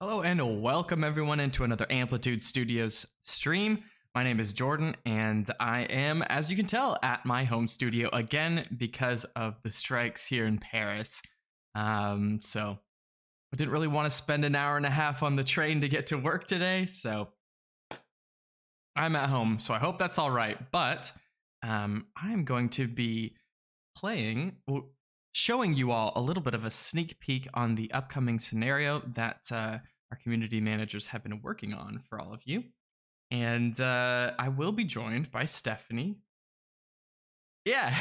Hello and welcome everyone into another Amplitude Studios stream. My name is Jordan and I am, as you can tell, at my home studio again because of the strikes here in Paris. So I didn't really want to spend an hour and a half on the train to get to work today, so I'm at home. So I hope that's all right. But I'm going to be showing you all a little bit of a sneak peek on the upcoming scenario that our community managers have been working on for all of you. And I will be joined by Stephanie. Yeah,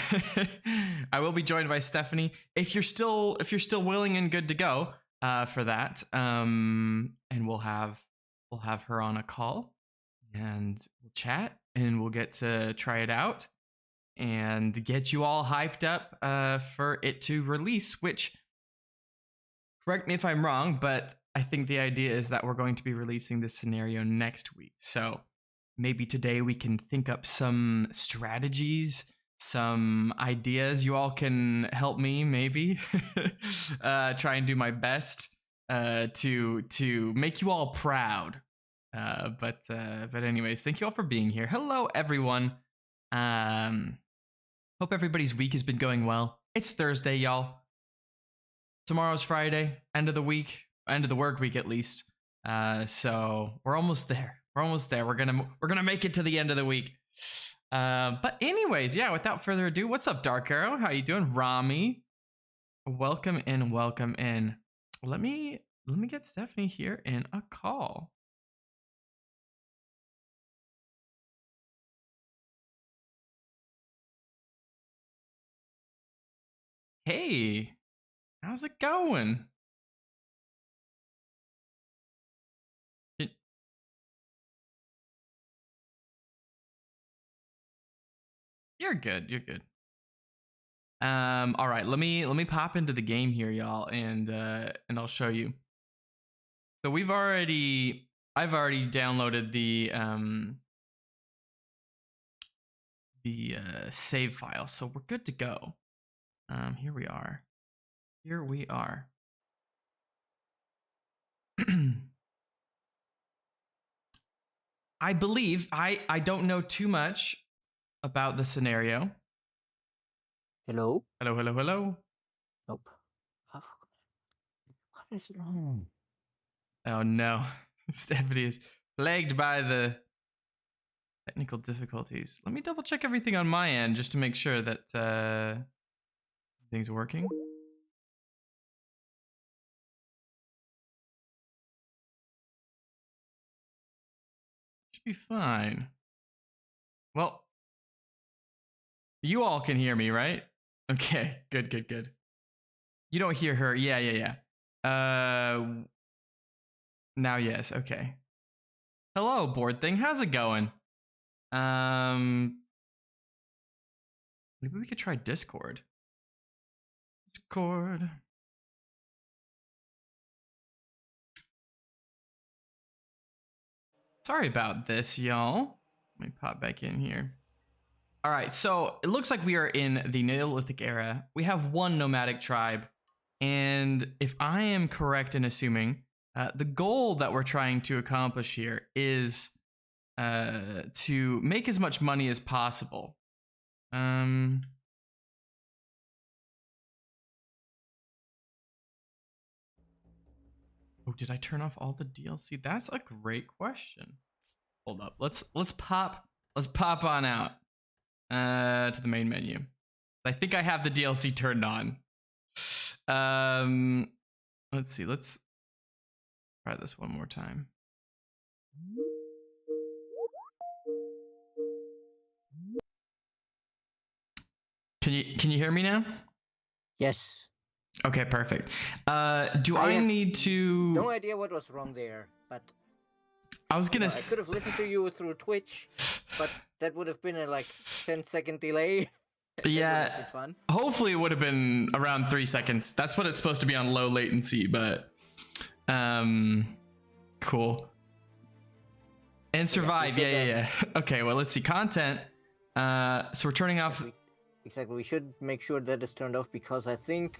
I will be joined by Stephanie if you're still willing and good to go for that. And we'll have her on a call and we'll chat and we'll get to try it out and get you all hyped up for it to release, which, correct me if I'm wrong, but I think the idea is that we're going to be releasing this scenario next week. So maybe today we can think up some strategies, some ideas. You all can help me maybe try and do my best to make you all proud. But anyways, thank you all for being here. Hello, everyone. Hope everybody's week has been going well. It's Thursday, y'all. Tomorrow's Friday, end of the week, end of the work week at least. So we're almost there. We're gonna make it to the end of the week. But anyways, yeah, without further ado, what's up, Dark Arrow? How you doing? Rami, welcome in. Let me get Stephanie here in a call. Hey, how's it going? You're good. All right, let me pop into the game here, y'all, and I'll show you. So I've already downloaded the save file, so we're good to go. Here we are. I believe I don't know too much about the scenario. Hello? Hello. Nope. What is wrong? Oh no. Stephanie is plagued by the technical difficulties. Let me double check everything on my end just to make sure that things working. Should be fine. Well, you all can hear me, right? Okay, good. You don't hear her. Yeah. Now, yes, okay. Hello, board thing. How's it going? Maybe we could try Discord. Sorry about this, y'all. Let me pop back in here. All right, so it looks like we are in the Neolithic era. We have one nomadic tribe, and if I am correct in assuming, the goal that we're trying to accomplish here is to make as much money as possible. Oh, did I turn off all the DLC? That's a great question. Hold up. Let's pop on out to the main menu. I think I have the DLC turned on. Let's see. Let's try this one more time. Can you hear me now? Yes. Okay, perfect. Do I need to? No idea what was wrong there, but I was gonna. I could have listened to you through Twitch, but that would have been a like 10-second delay. Yeah. Fun. Hopefully, it would have been around 3 seconds. That's what it's supposed to be on low latency, but Cool. And So, yeah, we survive. Yeah, should, yeah, yeah. Okay, well, let's see. Content. So we're turning off. Exactly. We should make sure that is turned off because I think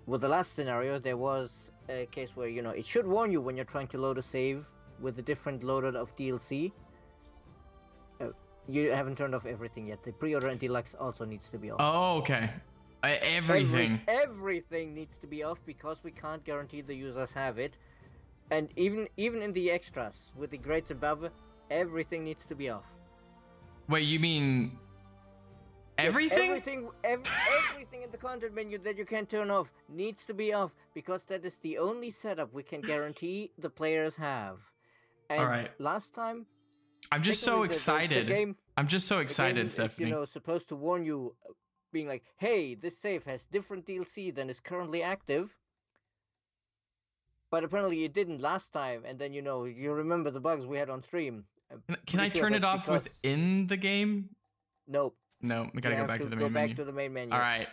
with the last scenario there was a case where it should warn you when you're trying to load a save with a different loader of DLC. You haven't turned off everything yet. The pre-order and deluxe also needs to be off. Oh, okay. Everything. Everything needs to be off because we can't guarantee the users have it. And even in the extras with the grades above, everything needs to be off. Wait, you mean everything? Everything in the content menu that you can turn off needs to be off because that is the only setup we can guarantee the players have. And all right. last time, I'm just so excited. I'm just so excited, Stephanie. Is, supposed to warn you, being like, "Hey, this save has different DLC than is currently active." But apparently it didn't last time, and then you remember the bugs we had on stream. Can I turn it off within the game? Nope. No, we gotta go back to the main menu. Go back to the main menu. All right.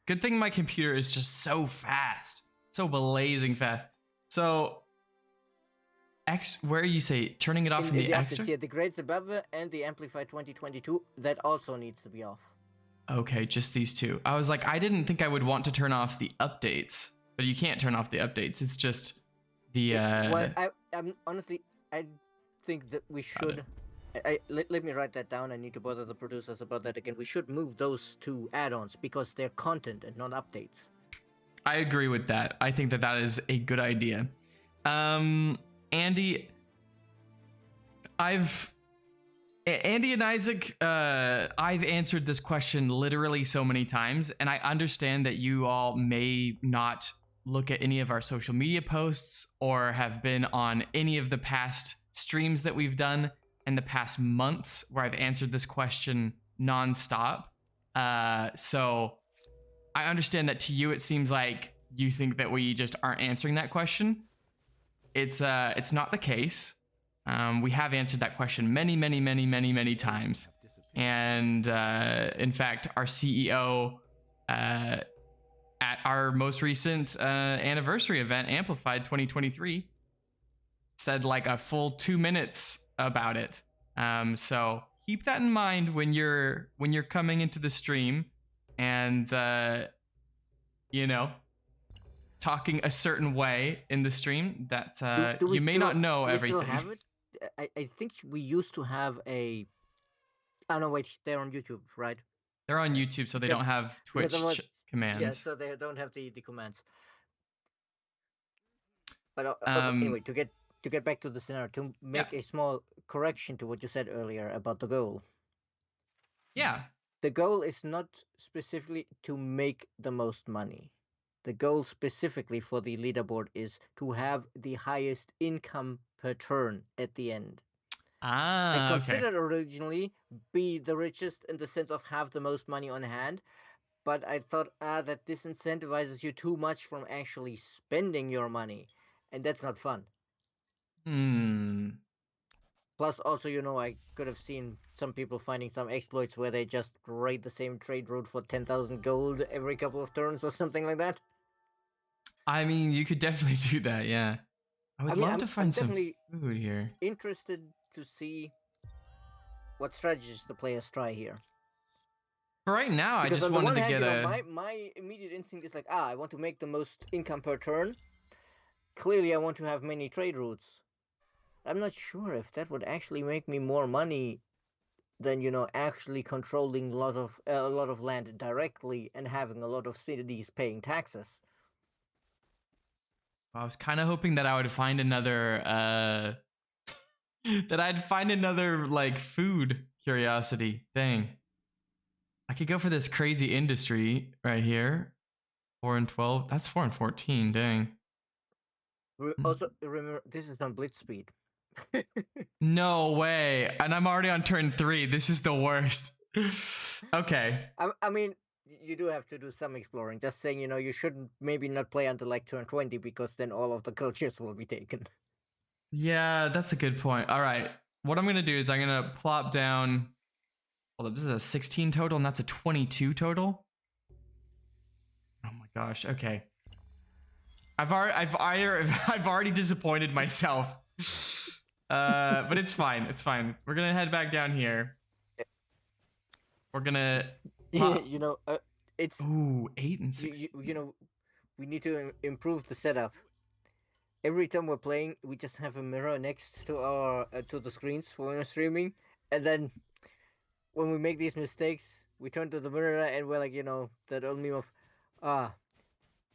Good thing my computer is just so fast, so blazing fast. So, where you say turning it off in the extra? Yeah, the grades above and the Amplify 2022 that also needs to be off. Okay, just these two. I was like, I didn't think I would want to turn off the updates, but you can't turn off the updates. It's just the. Well, I'm honestly, I think that we should. Let me write that down. I need to bother the producers about that again. We should move those two add-ons because they're content and not updates. I agree with that. I think that is a good idea. Andy, Andy and Isaac, I've answered this question literally so many times, and I understand that you all may not look at any of our social media posts or have been on any of the past streams that we've done in the past months where I've answered this question nonstop. So I understand that to you it seems like you think that we just aren't answering that question. It's not the case. We have answered that question many times. And in fact, our CEO at our most recent anniversary event, Amplified 2023, said like a full 2 minutes about it. So keep that in mind when you're coming into the stream and talking a certain way in the stream that you may not know everything. Do we still have it? I think we used to have a. Oh no, wait, they're on YouTube, right? They're on YouTube, so they don't have Twitch commands. Yeah, so they don't have the commands. But anyway, to get back to the scenario, to make a small correction to what you said earlier about the goal. Yeah. The goal is not specifically to make the most money. The goal specifically for the leaderboard is to have the highest income per turn at the end. I considered originally be the richest in the sense of have the most money on hand, but I thought that disincentivizes you too much from actually spending your money, and that's not fun. Plus, also, I could have seen some people finding some exploits where they just raid the same trade route for 10,000 gold every couple of turns or something like that. I mean, you could definitely do that, yeah. I would love to find some food here. Interested to see what strategies the players try here. For right now, because I just wanted to get my immediate instinct is like, I want to make the most income per turn. Clearly, I want to have many trade routes. I'm not sure if that would actually make me more money than actually controlling a lot of land directly and having a lot of cities paying taxes. I was kind of hoping that I would find another like food curiosity thing. I could go for this crazy industry right here. 4 and 12. That's 4 and 14. Dang. Also, remember, this is on blitz speed. No way. And I'm already on turn 3. This is the worst. Okay. I mean, you do have to do some exploring. Just saying, you shouldn't maybe not play until like turn 20 because then all of the cultures will be taken. Yeah, that's a good point. All right. What I'm going to do is I'm going to plop down. Well, this is a 16 total and that's a 22 total. Oh my gosh. Okay. I've already disappointed myself. But it's fine. It's fine. We're gonna head back down here. We're gonna. You know, it's Ooh, 8 and 6. you know, we need to improve the setup. Every time we're playing, we just have a mirror next to our to the screens when we're streaming, and then when we make these mistakes, we turn to the mirror and we're like, that old meme of, ah,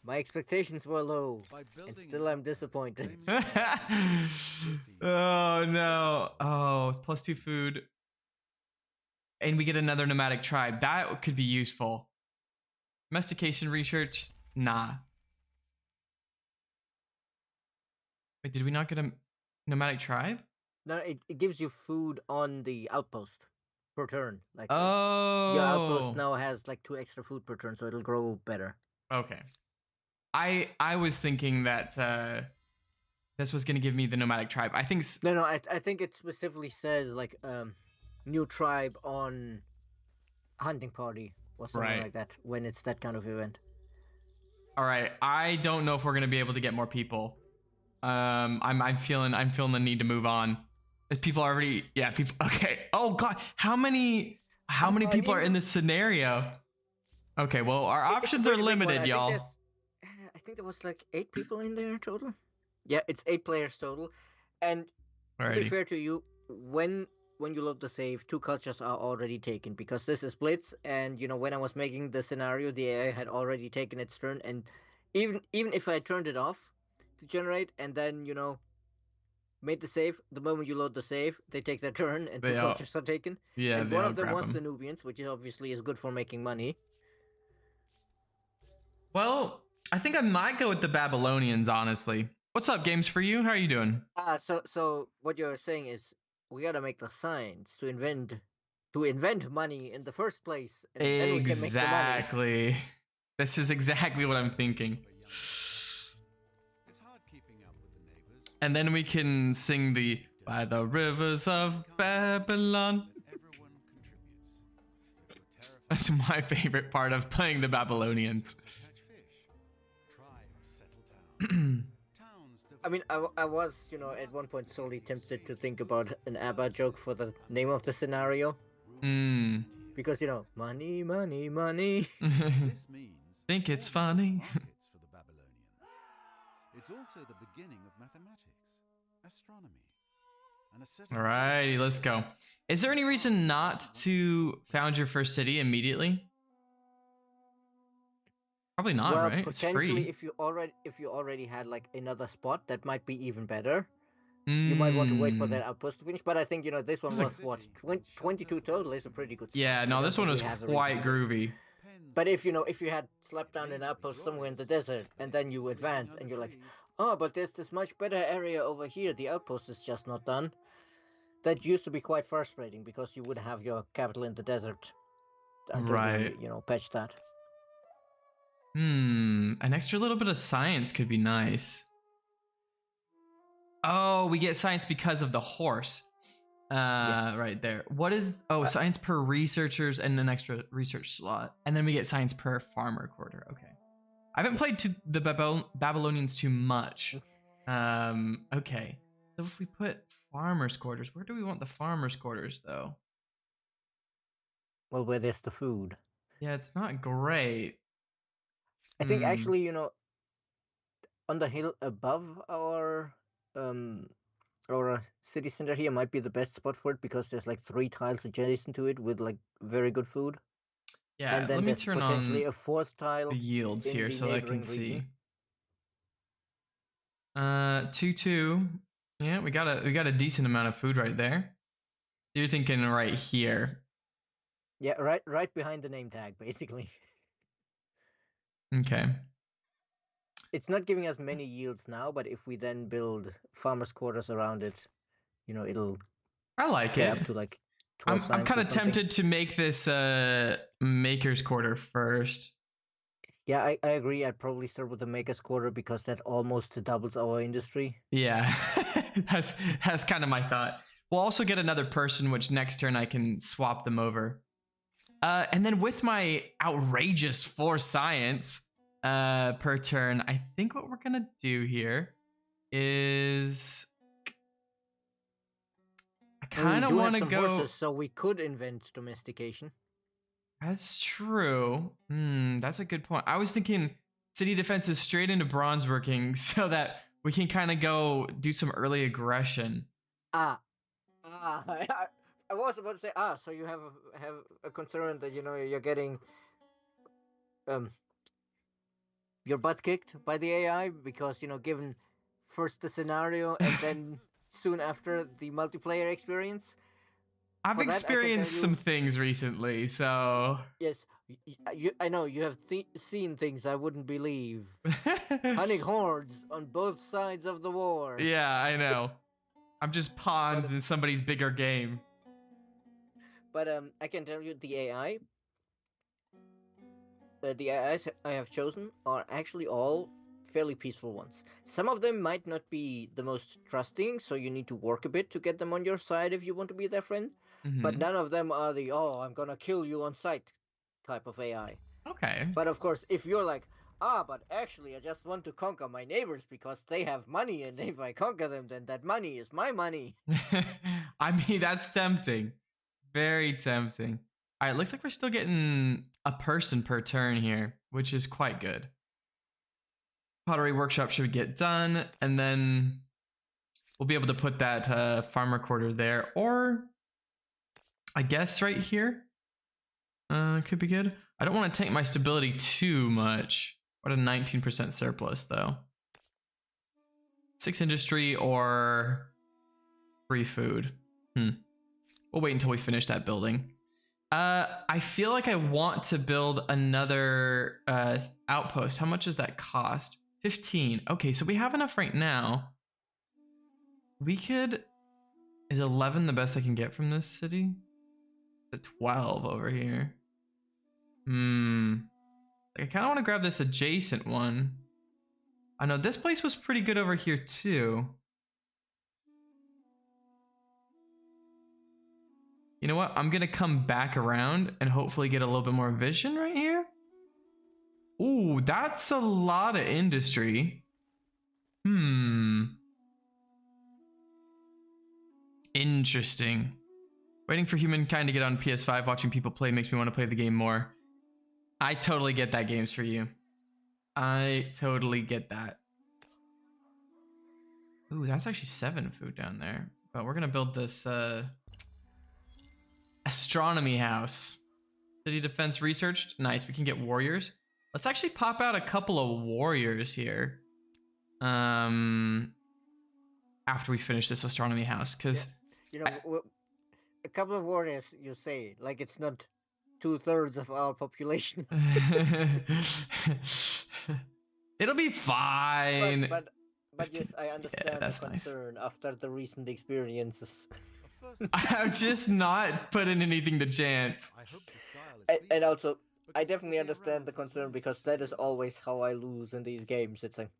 my expectations were low, and still I'm disappointed. Oh no! Oh, +2 food, and we get another nomadic tribe. That could be useful. Domestication research, nah. Wait, did we not get a nomadic tribe? No, it gives you food on the outpost per turn. Like, your outpost Oh, now has like 2 extra food per turn, so it'll grow better. okay. I was thinking that this was gonna give me the nomadic tribe. I think. No, I think it specifically says like new tribe on hunting party or something Right. like that when it's that kind of event. All right. I don't know if we're gonna be able to get more people. I'm feeling the need to move on. People already, yeah, people. Okay. Oh God, how many people are in this scenario? Okay, well, our options are limited, y'all. I think there was like 8 people in there total. Yeah, it's 8 players total. And to be fair to you, when you load the save, 2 cultures are already taken because this is Blitz, and when I was making the scenario, the AI had already taken its turn, and even if I turned it off to generate and then made the save, the moment you load the save, they take their turn and 2 cultures are taken. Yeah, and one of them was the Nubians, which obviously is good for making money. Well, I think I might go with the Babylonians, honestly. What's up, Games for You? How are you doing? So what you're saying is we gotta make the science to invent money in the first place, and then we can make the money. Exactly. This is exactly what I'm thinking. And then we can sing the "By the Rivers of Babylon." That's my favorite part of playing the Babylonians. I mean, I was, at one point solely tempted to think about an ABBA joke for the name of the scenario. Because, money, money, money. Think it's funny. It's also the beginning of mathematics, astronomy, and a set of... Alrighty, let's go. Is there any reason not to found your first city immediately? Probably not, well, right? It's potentially, free. if you already had like another spot, that might be even better. You might want to wait for that outpost to finish, but I think this one was what 22 total is a pretty good spot. Yeah, no, this one was quite groovy. But if you had slapped down an outpost somewhere in the desert and then you advance and you're like, oh, but there's this much better area over here, the outpost is just not done. That used to be quite frustrating because you would have your capital in the desert until we, patched that. An extra little bit of science could be nice. Oh, we get science because of the horse. Yes. Right there. What is... Oh, science per researchers and an extra research slot. And then we get science per farmer quarter. Okay. I haven't played the Babylonians too much. Okay. So if we put farmers quarters, where do we want the farmers quarters, though? Well, where there's the food. Yeah, it's not great. I think actually, on the hill above our city center here might be the best spot for it because there's like 3 tiles adjacent to it with like very good food. Yeah, and then let me there's turn potentially on a 4th tile the yields here so I can see. 2-2. Yeah, we got a decent amount of food right there. You're thinking right here. Yeah, right behind the name tag, basically. Okay. It's not giving us many yields now, but if we then build farmers' quarters around it, it'll. I like it. Up to like 12 I'm kind of tempted to make this maker's quarter first. Yeah, I agree. I'd probably start with the maker's quarter because that almost doubles our industry. Yeah, that's kind of my thought. We'll also get another person, which next turn I can swap them over. And then with my outrageous 4 science, per turn. I think what we're gonna do here is I Well, we kind of do have want to some go. horses, so we could invent domestication. That's true. That's a good point. I was thinking city defenses straight into bronze working so that we can kind of go do some early aggression. Ah, I was about to say so you have a concern that you're getting um your butt kicked by the AI because given first the scenario and then soon after the multiplayer experience. I've For that, I can tell experienced some you, things recently, so yes, I know you have seen things I wouldn't believe. Hunting hordes on both sides of the war. yeah, I know. I'm just pawns But in somebody's bigger game. but I can tell you the AIs I have chosen are actually all fairly peaceful ones. Some of them might not be the most trusting, so you need to work a bit to get them on your side if you want to be their friend. But Hmm. none of them are the I'm gonna kill you on sight type of AI. Okay. But of course, if you're like, but actually I just want to conquer my neighbors because they have money, and if I conquer them, then that money is my money. I mean, that's tempting. Very tempting. All right, looks like we're still getting a person per turn here, which is quite good. Pottery workshop should get done, and then we'll be able to put that farmer quarter there, or I guess right here. Could be good. I don't want to tank my stability too much. What a 19% surplus though. 6 industry or free food. We'll wait until we finish that building. I feel like I want to build another outpost. How much does that cost? 15. Okay, so we have enough right now. We could. Is 11 the best I can get from this city? The 12 over here. I kind of want to grab this adjacent one. I know this place was pretty good over here too. You know what? I'm gonna come back around and hopefully get a little bit more vision right here. Ooh, that's a lot of industry. Interesting. Waiting for humankind to get on PS5, watching people play makes me want to play the game more. I totally get that, games for you. I totally get that. Ooh, that's actually 7 food down there. But we're gonna build this astronomy house. City defense researched. Nice. We can get warriors. Let's actually pop out a couple of warriors here. After we finish this astronomy house, because A couple of warriors, you say, like it's not 2/3 of our population. it'll be fine. But yes, I understand the That's nice. concern after the recent experiences. I'm just not putting anything to chance. And also, I definitely understand the concern because that is always how I lose in these games. It's like,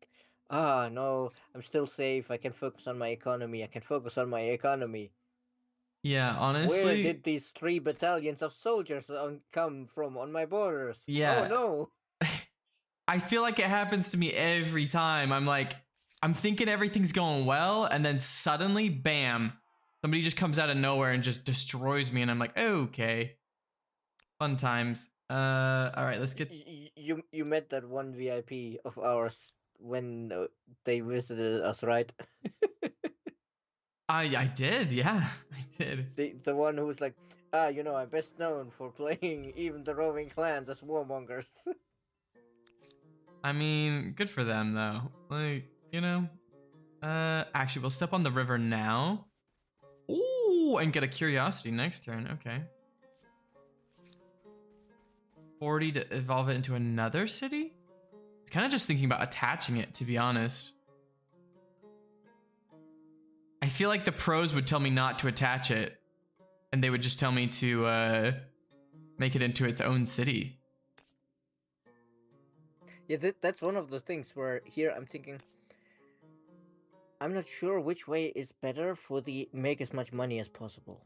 no, I'm still safe. I can focus on my economy. I can focus on my economy. Yeah, Where honestly. did these 3 battalions of soldiers come from on my borders? Oh Yeah. no! I feel like it happens to me every time. I'm thinking everything's going well, and then suddenly, bam, somebody just comes out of nowhere and just destroys me, and I'm like, okay. Fun times. All right, let's get. You met that one VIP of ours when they visited us, right? I did, yeah, I did. The one who was like, I'm best known for playing even the roving clans as warmongers. I mean, good for them though. Actually, we'll step on the river now. Ooh, and get a curiosity next turn. Okay. 40 to evolve it into another city? It's kind of just thinking about attaching it, to be honest. I feel like the pros would tell me not to attach it, and they would just tell me to make it into its own city. Yeah, that's one of the things where here I'm thinking, I'm not sure which way is better for the make as much money as possible.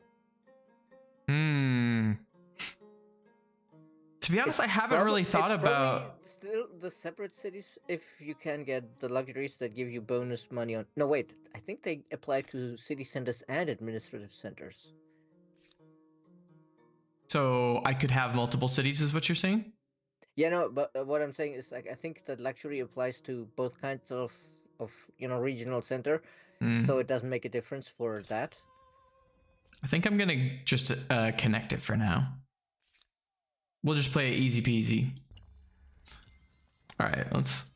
To To be honest, I haven't really It's thought probably about. still the separate cities if you can get the luxuries that give you bonus money on. No, wait. I think they apply to city centers and administrative centers. So I could have multiple cities, is what you're saying? Yeah, no, but what I'm saying is like I think that luxury applies to both kinds of regional center, so Mm. it doesn't make a difference for that. I think I'm gonna just connect it for now. We'll just play it easy peasy. All right, let's.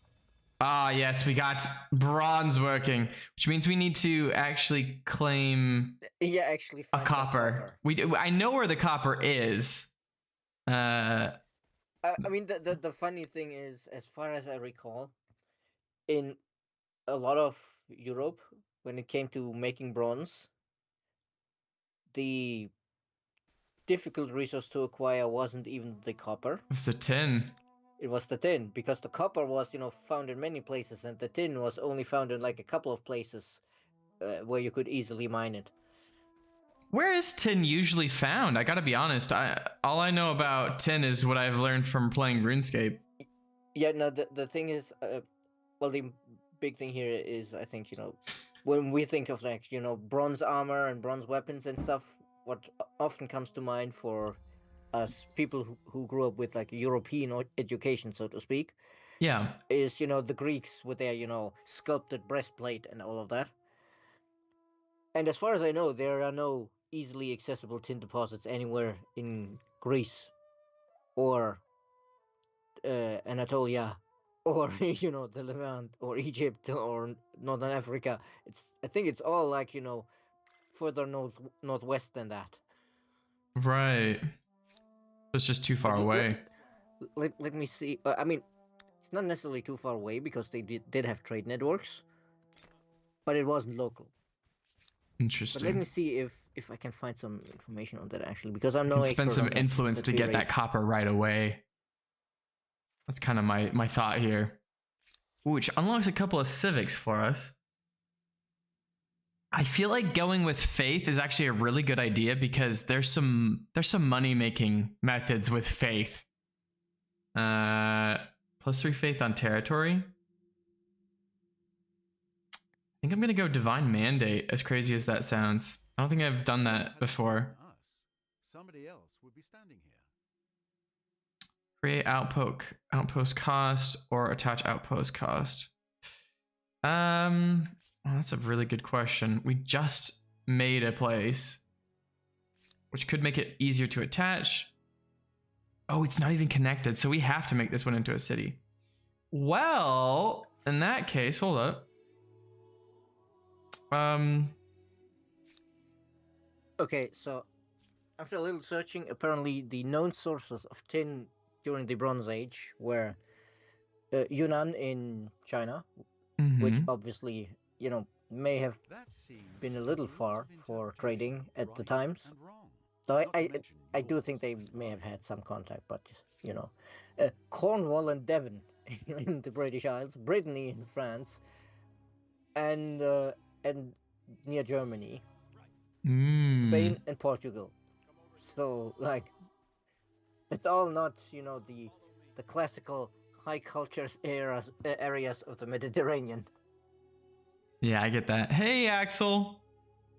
Ah, yes, we got bronze working, which means we need to actually claim Yeah, actually a find some copper. I know where the copper is. I mean, the funny thing is, as far as I recall, in a lot of Europe, when it came to making bronze, the difficult resource to acquire wasn't even the copper. It's the tin. It was the tin, because the copper was, found in many places, and the tin was only found in like a couple of places where you could easily mine it. Where is tin usually found? I gotta be honest. All I know about tin is what I've learned from playing RuneScape. Yeah, no, the thing is, well, the big thing here is, I think, when we think of like, bronze armor and bronze weapons and stuff, what often comes to mind for us people who grew up with like European education, so to speak, Yeah. is, the Greeks with their, sculpted breastplate and all of that. And as far as I know, there are no easily accessible tin deposits anywhere in Greece or Anatolia, or the Levant or Egypt or Northern Africa. I think it's all like further northwest than that. Right. It's just too far Like away. let me see. I mean, it's not necessarily too far away because they did have trade networks, but it wasn't local. But let Interesting. me see if I can find some information on that actually, because I'm I no can spend expert some on that. influence Let's to be get right. that copper right away. That's kind of my thought here. Ooh, which unlocks a couple of civics for us. I feel like going with faith is actually a really good idea because there's some money making methods with faith. +3 faith on territory. I think I'm gonna go divine mandate. As crazy as that sounds, I don't think I've done that before. Somebody else would be standing here. Create outpost cost or attach outpost cost. Well, that's a really good question. We just made a place, which could make it easier to attach. Oh, it's not even connected, so we have to make this one into a city. Well, in that case, hold up. Okay, so after a little searching, apparently the known sources of tin during the Bronze Age were Yunnan in China, which obviously, may have been a little far for trading at the times. So I do think they may have had some contact, but Cornwall and Devon in the British Isles, Brittany in France, and near Germany, Spain and Portugal. So like, it's all not the classical high cultures areas of the Mediterranean. Yeah, I get that. Hey, Axel.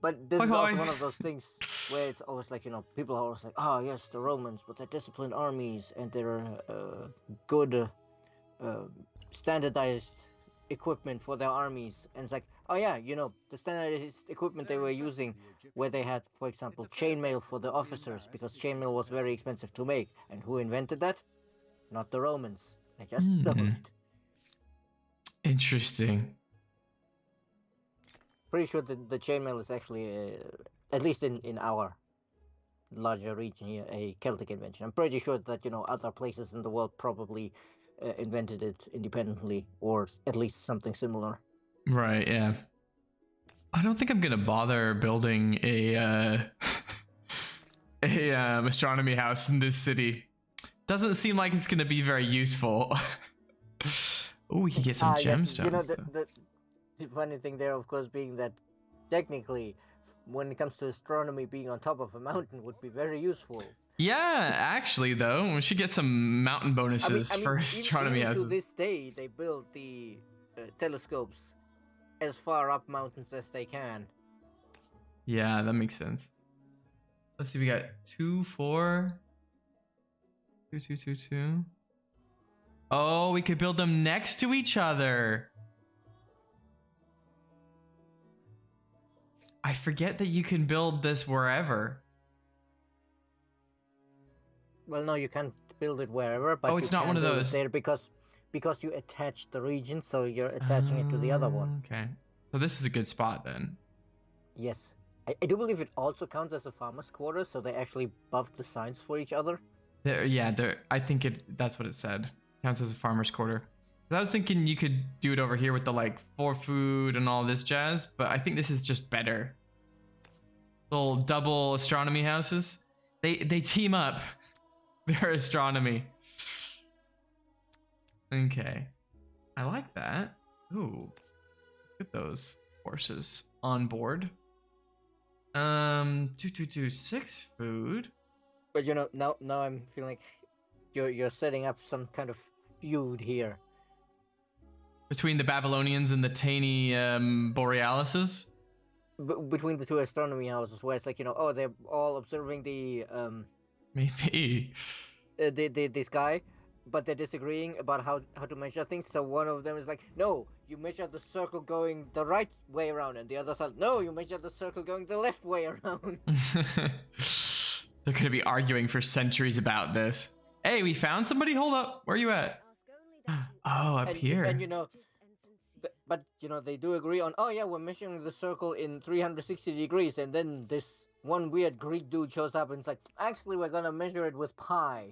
But this is also one of those things where it's always like, people are always like, oh, yes, the Romans with their disciplined armies and their good standardized equipment for their armies. And it's like, oh, yeah, the standardized equipment they were using, where they had, for example, chainmail for the officers, because chainmail was very expensive to make. And who invented that? Not the Romans. They just stole it. Interesting. Pretty sure that the chainmail is actually, at least in our larger region here, a Celtic invention. I'm pretty sure that other places in the world probably invented it independently, or at least something similar. Right. Yeah. I don't think I'm gonna bother building a astronomy house in this city. Doesn't seem like it's gonna be very useful. Oh, we can get some gemstones. The funny thing there, of course, being that technically, when it comes to astronomy, being on top of a mountain would be very useful. Yeah, actually, though, we should get some mountain bonuses for astronomy even to houses. this day, they build the telescopes as far up mountains as they can. Yeah, that makes sense. Let's see, we got 2, 4, 2, 2, 2, 2. Oh, we could build them next to each other. I forget that you can build this wherever. Well, no, you can't build it wherever, but Oh, it's you not can one of build those. it there because you attach the region, so you're attaching it to the other one. Okay. So this is a good spot then. Yes. I do believe it also counts as a farmer's quarter, so they actually buffed the signs for each other. I think that's what it said. Counts as a farmer's quarter. I was thinking you could do it over here with the like for food and all this jazz, but I think this is just better. Little double astronomy houses. They team up. Their astronomy. Okay. I like that. Ooh. Look at those horses on board. 6 food. But you know, now I'm feeling like you're setting up some kind of feud here. Between the Babylonians and the Tani Borealises? Between the two astronomy houses, where it's like, you know, oh, they're all observing the Maybe. the sky, but they're disagreeing about how to measure things. So one of them is like, no, you measure the circle going the right way around, and the other side, no, you measure the circle going the left way around. They're gonna be arguing for centuries about this. Hey, we found somebody. Hold up. Where are you at? Oh, up here. And you know, but you know, they do agree on, oh yeah, we're measuring the circle in 360 degrees, and then this one weird Greek dude shows up and it's like, actually, we're gonna measure it with pi.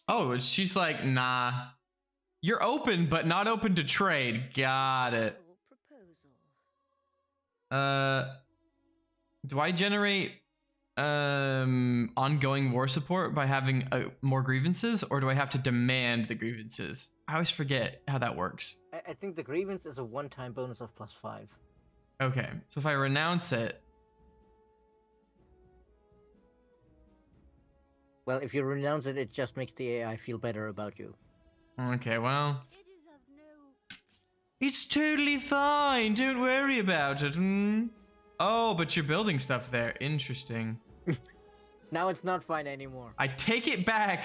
Oh, she's like, nah. You're open, but not open to trade. Got it. Do I generate ongoing war support by having more grievances, or do I have to demand the grievances? I always forget how that works. I think the grievance is a one-time bonus of +5. Okay, so if I renounce it, well, if you renounce it, it just makes the AI feel better about you. okay, well, it's totally fine. Don't worry about it. Oh, but you're building stuff there. Interesting. Now it's not fine anymore. I take it back.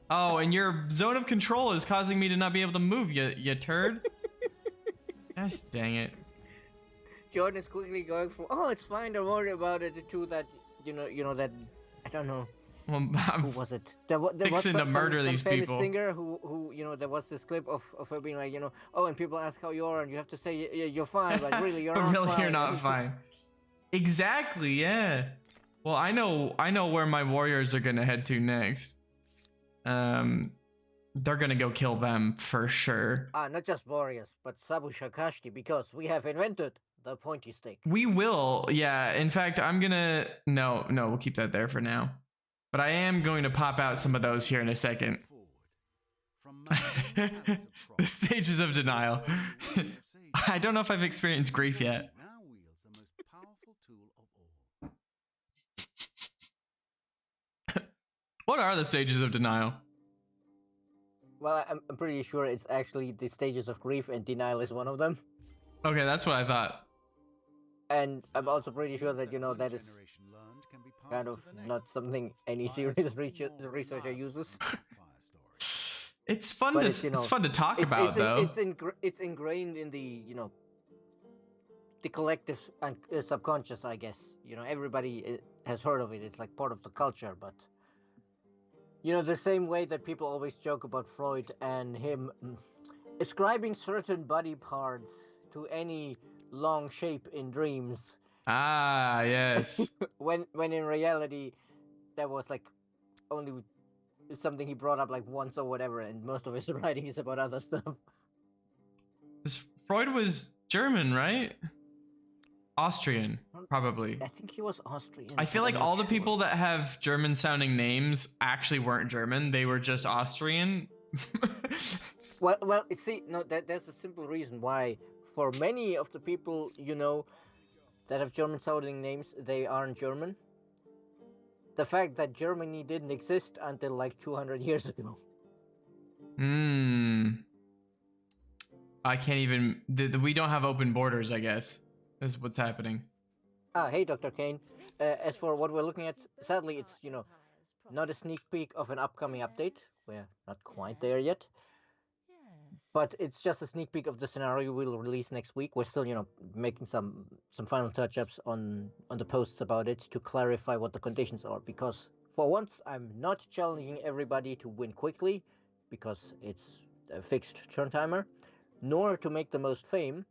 Oh, and your zone of control is causing me to not be able to move, you turd. Gosh dang it. Jordan is quickly going from, oh, it's fine, don't worry about it, to that, you know that, I don't know. Well, Who was it? There was fixing to murder some these famous people. singer who, you know, there was this clip of her being like, you know, oh, and people ask how you are, and you have to say you're fine, but really you're but not really fine. you're not fine. Exactly, yeah. Well, I know where my warriors are gonna head to next. They're gonna go kill them for sure. Not just warriors, but Sabu Shakashti, because we have invented the pointy stick. We will, yeah. In fact, I'm gonna no, we'll keep that there for now. But I am going to pop out some of those here in a second. The stages of denial. I don't know if I've experienced grief yet. Now wields the most powerful tool of all. What are the stages of denial? Well, I'm pretty sure it's actually the stages of grief, and denial is one of them. Okay, that's what I thought. And I'm also pretty sure that, you know, that is kind of not something any serious researcher uses. It's fun But to it's, you know, it's fun to talk about though. It's ingrained in the, you know, the collective and subconscious, I guess. You know, everybody has heard of it. It's like part of the culture, but you know, the same way that people always joke about Freud and him ascribing certain body parts to any long shape in dreams. Ah, yes. when in reality, that was like only something he brought up like once or whatever, and most of his writing is about other stuff. Freud was German, right? Austrian, probably. I think he was Austrian. I feel like all the people that have German sounding names actually weren't German. They were just Austrian. Well, see, no, there's a simple reason why. For many of the people, you know, that have German sounding names, they aren't German. The fact that Germany didn't exist until like 200 years ago. I can't even. We don't have open borders, I guess. Is what's happening. Hey, Dr. Kane. As for what we're looking at, sadly, it's, not a sneak peek of an upcoming update. We're not quite there yet. But it's just a sneak peek of the scenario we'll release next week. We're still, making some final touch-ups on the posts about it to clarify what the conditions are. Because for once, I'm not challenging everybody to win quickly, because it's a fixed turn timer, nor to make the most fame,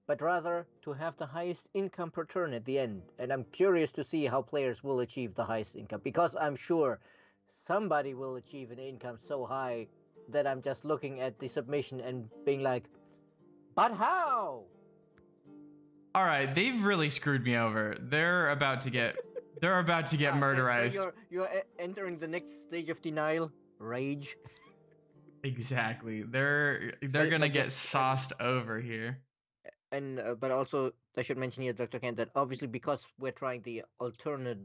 but rather to have the highest income per turn at the end. And I'm curious to see how players will achieve the highest income, because I'm sure somebody will achieve an income so high that I'm just looking at the submission and being like, but how? All right, they've really screwed me over. They're about to get murderized. So you're entering the next stage of denial, rage. Exactly. They're gonna get sauced over here. And but also I should mention here, Dr. Kent, that obviously because we're trying the alternate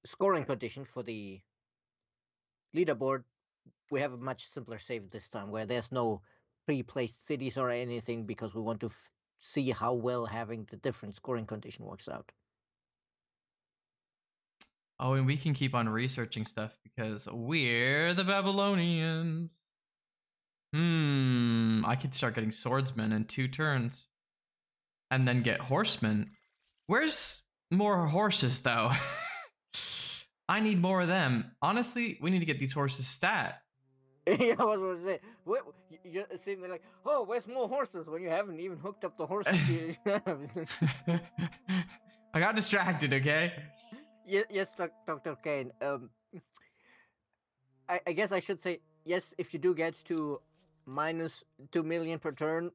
scoring condition for the leaderboard, we have a much simpler save this time, where there's no pre-placed cities or anything, because we want to see how well having the different scoring condition works out. Oh, and we can keep on researching stuff because we're the Babylonians. I could start getting swordsmen in 2 turns. And then get horsemen. Where's more horses, though? I need more of them. Honestly, we need to get these horses stat. Yeah, I was going to say, you're sitting there like, oh, where's more horses, when you haven't even hooked up the horses you have. I got distracted, okay? Yes, Dr. Kane. I guess I should say, yes, if you do get to minus 2 million per turn,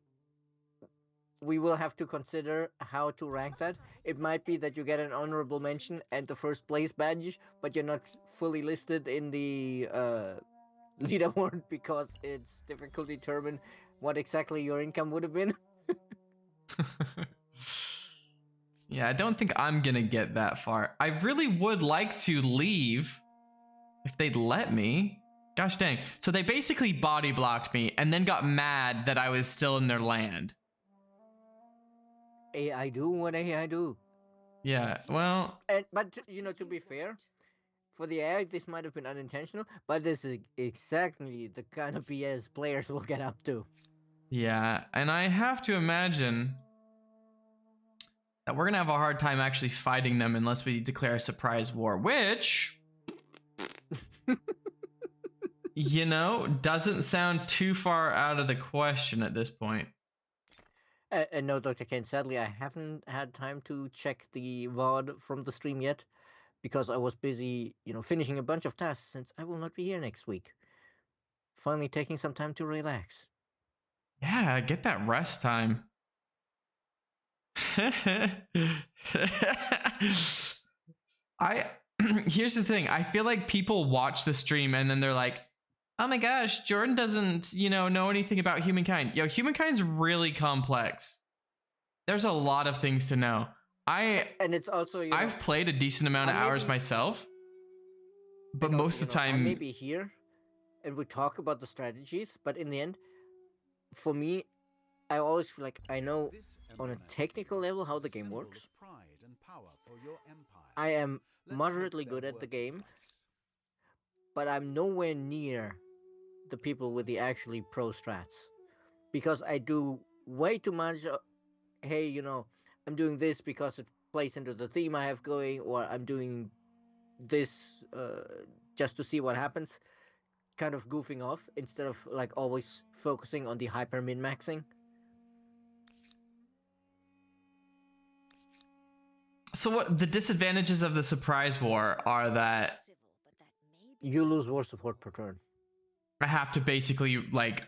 we will have to consider how to rank that. It might be that you get an honorable mention and the first place badge, but you're not fully listed in the leaderboard because it's difficult to determine what exactly your income would have been. Yeah, I don't think I'm gonna get that far. I really would like to leave if they'd let me. Gosh dang. So they basically body blocked me and then got mad that I was still in their land. AI do what AI do. Yeah, well... But, to be fair, for the AI, this might have been unintentional, but this is exactly the kind of BS players will get up to. Yeah, and I have to imagine that we're gonna have a hard time actually fighting them unless we declare a surprise war, which... doesn't sound too far out of the question at this point. And no, Dr. Ken, sadly, I haven't had time to check the VOD from the stream yet, because I was busy, finishing a bunch of tasks since I will not be here next week. Finally taking some time to relax. Yeah, get that rest time. Here's the thing. I feel like people watch the stream and then they're like, oh my gosh, Jordan doesn't, know anything about humankind. Yo, humankind's really complex. There's a lot of things to know. And it's also, I've played a decent amount of hours myself, but most of the time... I may be here and we talk about the strategies, but in the end, for me, I always feel like I know on a technical level how the game works. I am moderately good at the game, but I'm nowhere near the people with the actually pro strats, because I do way too much. Hey, I'm doing this because it plays into the theme I have going, or I'm doing this just to see what happens, kind of goofing off instead of like always focusing on the hyper min-maxing. So what the disadvantages of the surprise war are that you lose war support per turn. I have to basically like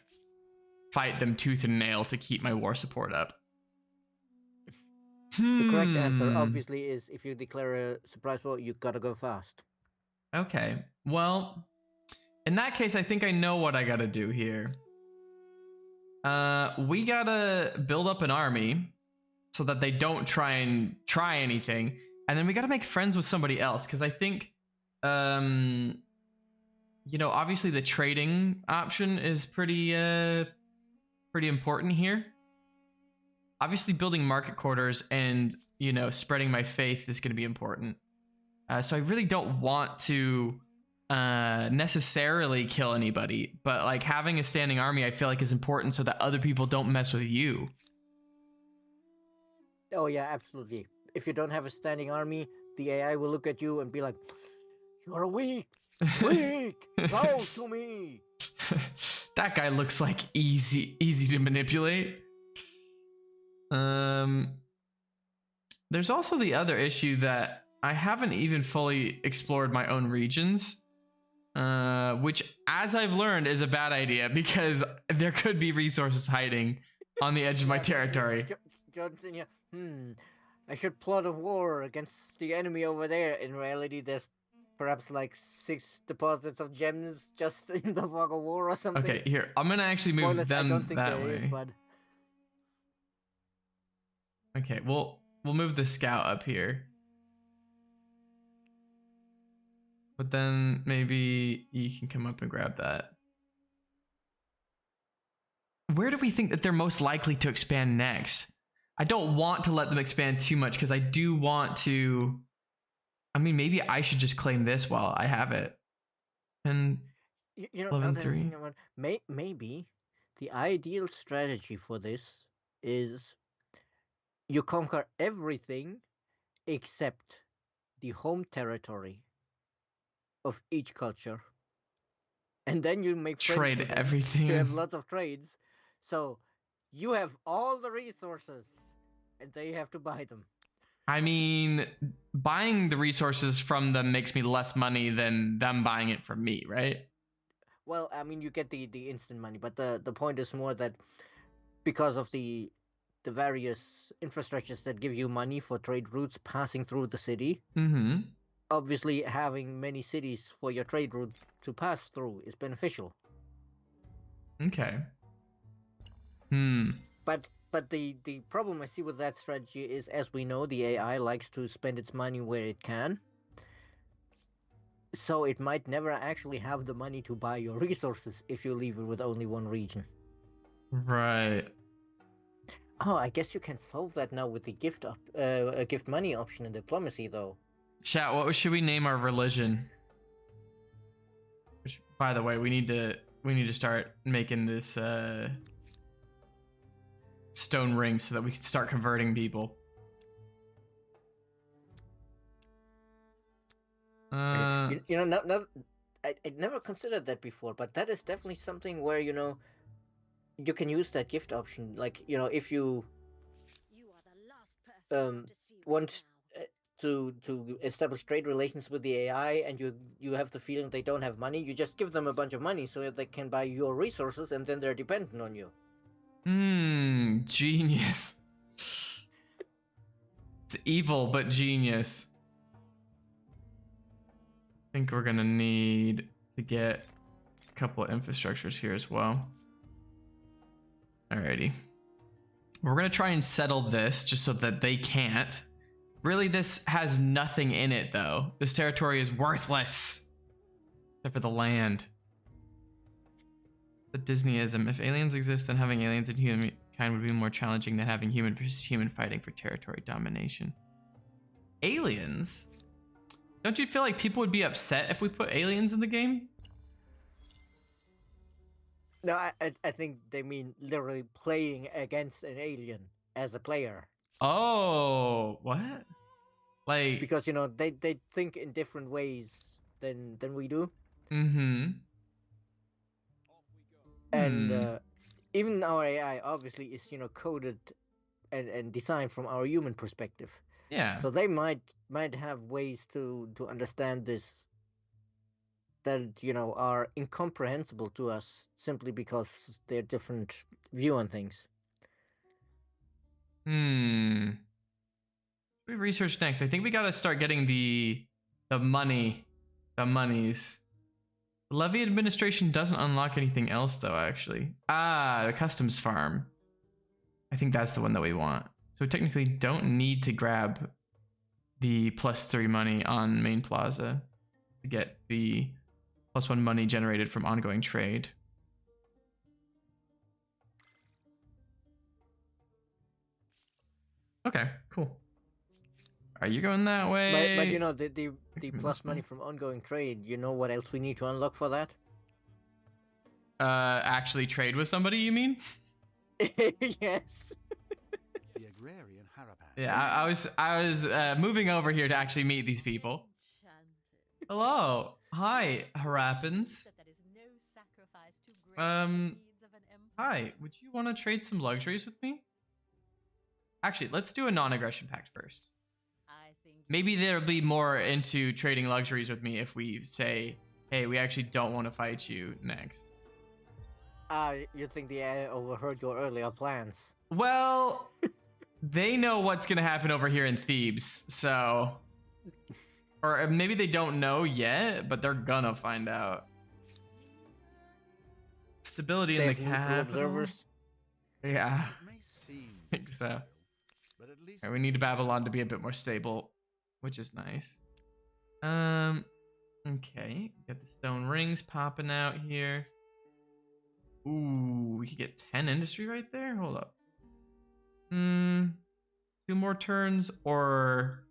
fight them tooth and nail to keep my war support up. The correct answer obviously is, if you declare a surprise war, you gotta go fast. Okay, well, in that case, I think I know what I gotta do here. We gotta build up an army so that they don't try anything, and then we gotta make friends with somebody else, because I think You know, obviously the trading option is pretty important here. Obviously building market quarters and, you know, spreading my faith is going to be important. So I really don't want to necessarily kill anybody, but like having a standing army I feel like is important so that other people don't mess with you. Oh yeah, absolutely. If you don't have a standing army, the AI will look at you and be like, "You're weak, weak. Bow to me." That guy looks like easy to manipulate. There's also the other issue that I haven't even fully explored my own regions, which, as I've learned, is a bad idea because there could be resources hiding on the edge of my territory. Johnson, yeah. I should plot a war against the enemy over there. In reality, there's perhaps like 6 deposits of gems just in the fog of war or something. Okay, here, I'm gonna actually move Spoilers, them I don't think that there way. is, but Okay, we'll move the scout up here. But then maybe you can come up and grab that. Where do we think that they're most likely to expand next? I don't want to let them expand too much because I do want to. I mean, maybe I should just claim this while I have it. And you know, level now that I'm 3. thinking about maybe the ideal strategy for this is you conquer everything except the home territory of each culture, and then you make friends Trade with them. everything. You have lots of trades, so you have all the resources, and they have to buy them. I mean, buying the resources from them makes me less money than them buying it from me, right? Well, I mean, you get the instant money, but the point is more that because of the various infrastructures that give you money for trade routes passing through the city, obviously having many cities for your trade route to pass through is beneficial. Okay. But the problem I see with that strategy is, as we know, the AI likes to spend its money where it can. So it might never actually have the money to buy your resources if you leave it with only one region. Right. Oh, I guess you can solve that now with the gift money option in diplomacy, though. Chat, what should we name our religion? Which, by the way, we need to start making this stone ring so that we can start converting people. You know, I never considered that before, but that is definitely something where, you know, you can use that gift option. Like, you know, if you want to establish trade relations with the AI and you have the feeling they don't have money, you just give them a bunch of money so that they can buy your resources, and then they're dependent on you. Genius. It's evil, but genius. I think we're gonna need to get a couple of infrastructures here as well. Alrighty. We're gonna try and settle this just so that they can't. Really, this has nothing in it, though. This territory is worthless. Except for the land. The Disneyism. If aliens exist, then having aliens and humankind would be more challenging than having human versus human fighting for territory domination. Aliens? Don't you feel like people would be upset if we put aliens in the game? No, I think they mean literally playing against an alien as a player. Oh, what? Like, because, you know, they think in different ways than we do. And Even our AI obviously is, you know, coded and designed from our human perspective. Yeah. So they might have ways to understand this that, you know, are incomprehensible to us simply because they're different view on things. We research next. I think we gotta start getting the monies. The levy administration doesn't unlock anything else though, actually. The customs farm. I think that's the one that we want. So we technically don't need to grab the +3 money on main plaza. to get the +1 money generated from ongoing trade. Okay, cool. Are you going that way? But you know the plus money from ongoing trade. You know what else we need to unlock for that? Actually trade with somebody, you mean? Yes. The agrarian Harapan. Yeah, I was moving over here to actually meet these people. Hello, hi, Harappans. Hi, would you want to trade some luxuries with me? Actually, let's do a non-aggression pact first. Maybe they'll be more into trading luxuries with me if we say, hey, we actually don't want to fight you next. You think the AI overheard your earlier plans? Well, they know what's going to happen over here in Thebes, so... Or maybe they don't know yet, but they're gonna find out. Stability in the capital. Observers. Yeah, It may seem I think so. trivial, but at least Alright, we need Babylon to be a bit more stable, which is nice. Okay, got the stone rings popping out here. Ooh, we could get 10 industry right there. Hold up. 2 more turns, or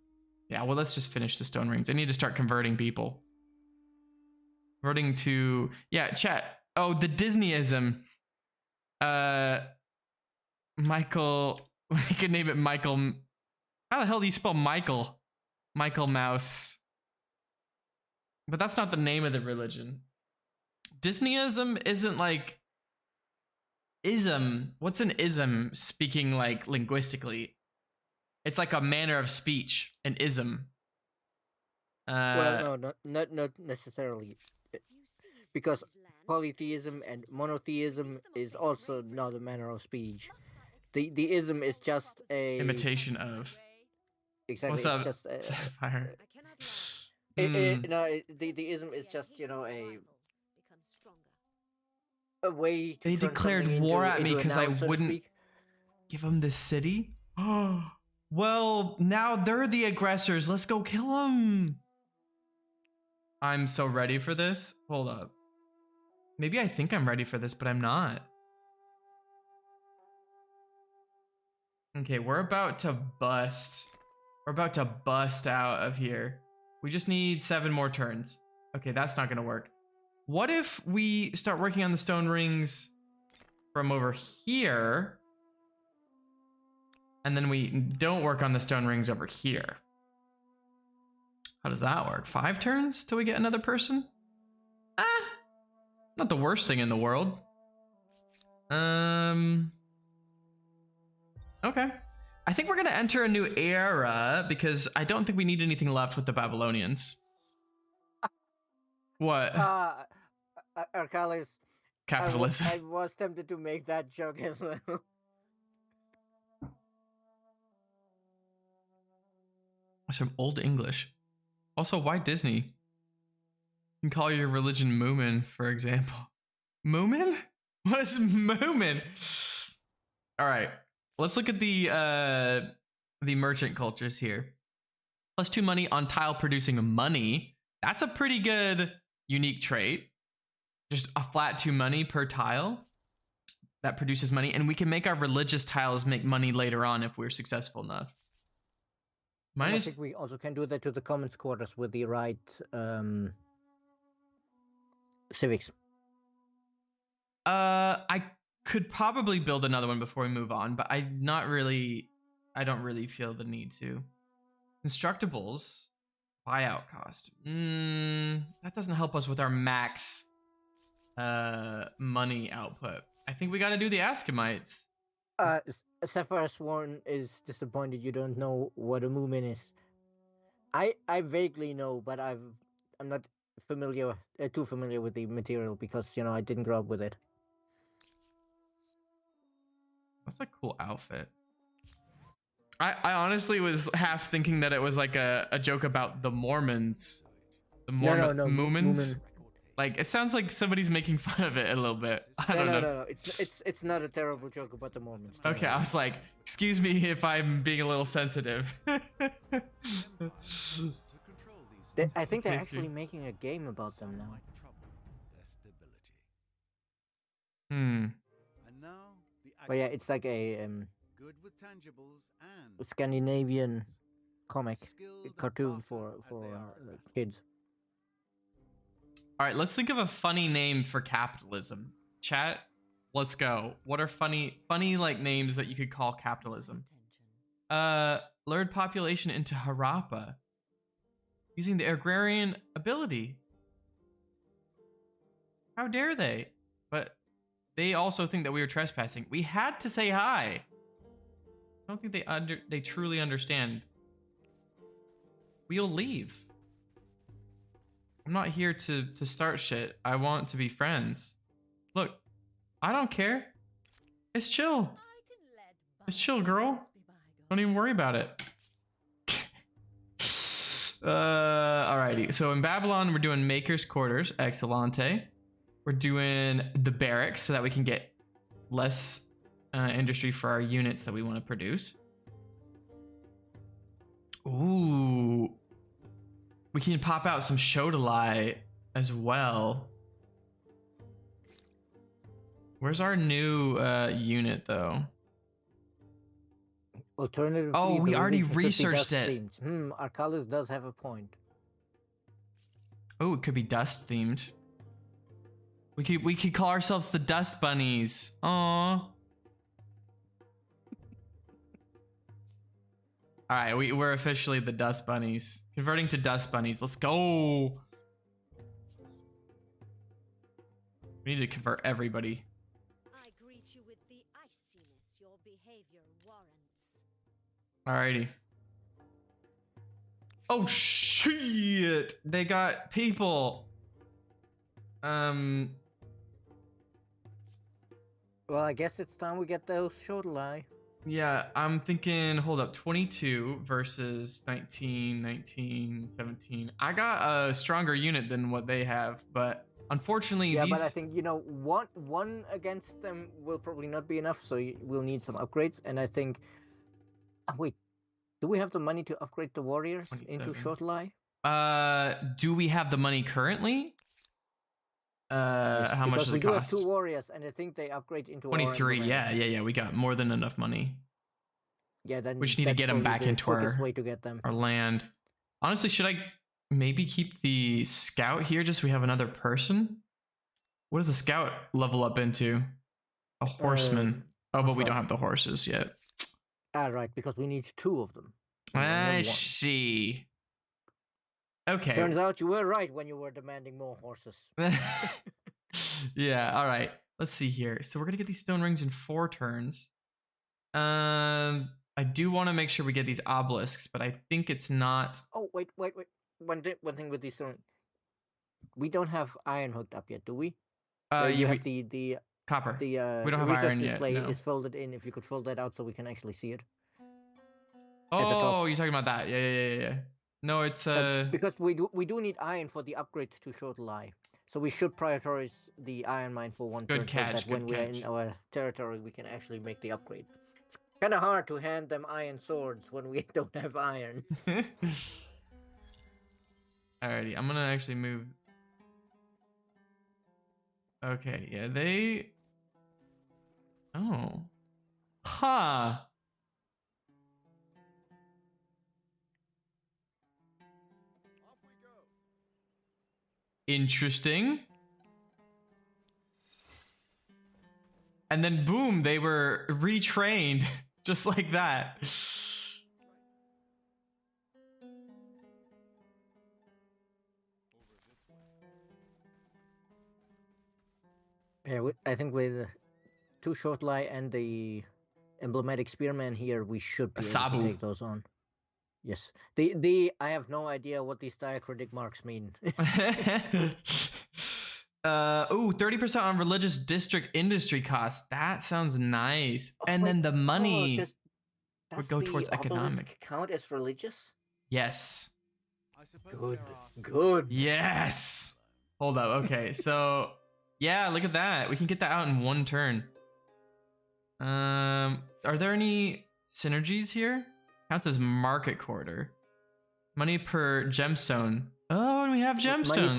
yeah. Well, let's just finish the stone rings. I need to start converting people. Converting to chat. Oh, the Disneyism. Michael. We could name it Michael. How the hell do you spell Michael? Michael Mouse. But that's not the name of the religion. Disneyism isn't like ism. What's an ism speaking like linguistically? It's like a manner of speech, an ism. Well, no, not necessarily, because polytheism and monotheism is also not a manner of speech. The ism is just a imitation of. exactly. What's it's up, just Sapphire? the ism is just a way to They turn declared something war into, at me into a because I noun, so to wouldn't speak. give them this city. Oh, well, now they're the aggressors. Let's go kill them. I'm so ready for this. Hold up. Maybe I think I'm ready for this, but I'm not. Okay, we're about to bust. We're about to bust out of here. We just need 7 more turns. Okay, that's not gonna work. What if we start working on the stone rings from over here, and then we don't work on the stone rings over here? How does that work? 5 turns till we get another person? Not the worst thing in the world. Okay. I think we're gonna enter a new era because I don't think we need anything left with the Babylonians. What? Arcalis, Capitalism. I was tempted to make that joke as well. Some old English. Also, why Disney? You can call your religion Moomin, for example. Moomin? What is Moomin? All right, let's look at the merchant cultures here. +2 money on tile producing money. That's a pretty good unique trait. Just a flat 2 money per tile that produces money, and we can make our religious tiles make money later on if we're successful enough. I think we also can do that to the commons quarters with the right civics. I could probably build another one before we move on, but I don't really feel the need to. Constructibles, buyout cost. That doesn't help us with our max money output. I think we got to do the Askamites. Sapphire Sworn is disappointed you don't know what a Moomin is. I vaguely know, but I'm not familiar, too familiar with the material because I didn't grow up with it. That's a cool outfit. I honestly was half thinking that it was like a joke about the Mormons. The Mormons. No, Moomins? Like, it sounds like somebody's making fun of it a little bit. I don't know. No. It's not a terrible joke about the Mormons. Okay, I was like, excuse me if I'm being a little sensitive. to control these I think they're Pastry. actually making a game about them Some now. might trouble their stability. Hmm. And now the But yeah, action it's like a good with tangibles and Scandinavian intangibles. comic Skilled at cartoon barter as they for are at battle. kids. All right, let's think of a funny name for capitalism. Chat, let's go. What are funny like names that you could call capitalism? Lured population into Harappa using the agrarian ability. How dare they? But they also think that we were trespassing. We had to say hi. I don't think they truly understand. We'll leave. I'm not here to start shit. I want to be friends. Look, I don't care. It's chill. It's chill, girl. Don't even worry about it. Alrighty. So in Babylon, we're doing Maker's Quarters, Excellente. We're doing the barracks so that we can get less industry for our units that we want to produce. Ooh. We can pop out some Shodelai as well. Where's our new unit, though? Alternatively, oh, we the already religion could be researched dust it. themed. Arcalus does have a point. Oh, it could be dust themed. We could call ourselves the Dust Bunnies. Aww. All right, we're officially the Dust Bunnies. Converting to Dust Bunnies. Let's go. We need to convert everybody. I greet you with the iciness your behavior warrants. Alrighty. Oh shit! They got people. Well, I guess it's time we get those Shodelai. Yeah, I'm thinking, hold up, 22 versus 19, 19, 17. I got a stronger unit than what they have, but unfortunately Yeah, these... but I think, one against them will probably not be enough, so we'll need some upgrades. And I think... wait, do we have the money to upgrade the warriors into 27. Shodelai? Do we have the money currently? Yes, How much because does we it do have cost? 2 warriors, and I think they upgrade into 23, our yeah, we got more than enough money. Yeah, then We just need to that's get them probably back the into quickest way to get them. our land. Honestly, should I maybe keep the scout here just so we have another person? What does the scout level up into? A horseman. Oh, but we don't have the horses yet. Ah, right, because we need 2 of them. I see. Okay. Turns out you were right when you were demanding more horses. Yeah, all right. Let's see here. So we're going to get these stone rings in 4 turns. I do want to make sure we get these obelisks, but I think it's not... Oh, wait. One thing with these stone... We don't have iron hooked up yet, do we? You have the copper. The we don't have research iron display yet, no. is folded in. If you could fold that out so we can actually see it. Oh, you're talking about that. Yeah. No, it's because we do need iron for the upgrade to Shodelai. So we should prioritize the iron mine for one turn, catch, so that when we are in our territory, we can actually make the upgrade. It's kind of hard to hand them iron swords when we don't have iron. Alrighty, I'm gonna actually move. Okay, yeah, they... Oh. Huh. Interesting. And then boom, they were retrained just like that. Yeah, I think with 2 Shodelai and the emblematic spearman here, we should be able to take those on. Yes. I have no idea what these diacritic marks mean. Ooh, 30% on religious district industry costs. That sounds nice. And then the money would go towards economic. Count as religious? Yes. Good. Yes. Hold up. Okay, so yeah, look at that. We can get that out in 1 turn. Are there any synergies here? Counts as market quarter. Money per gemstone. Oh, and we have gemstones.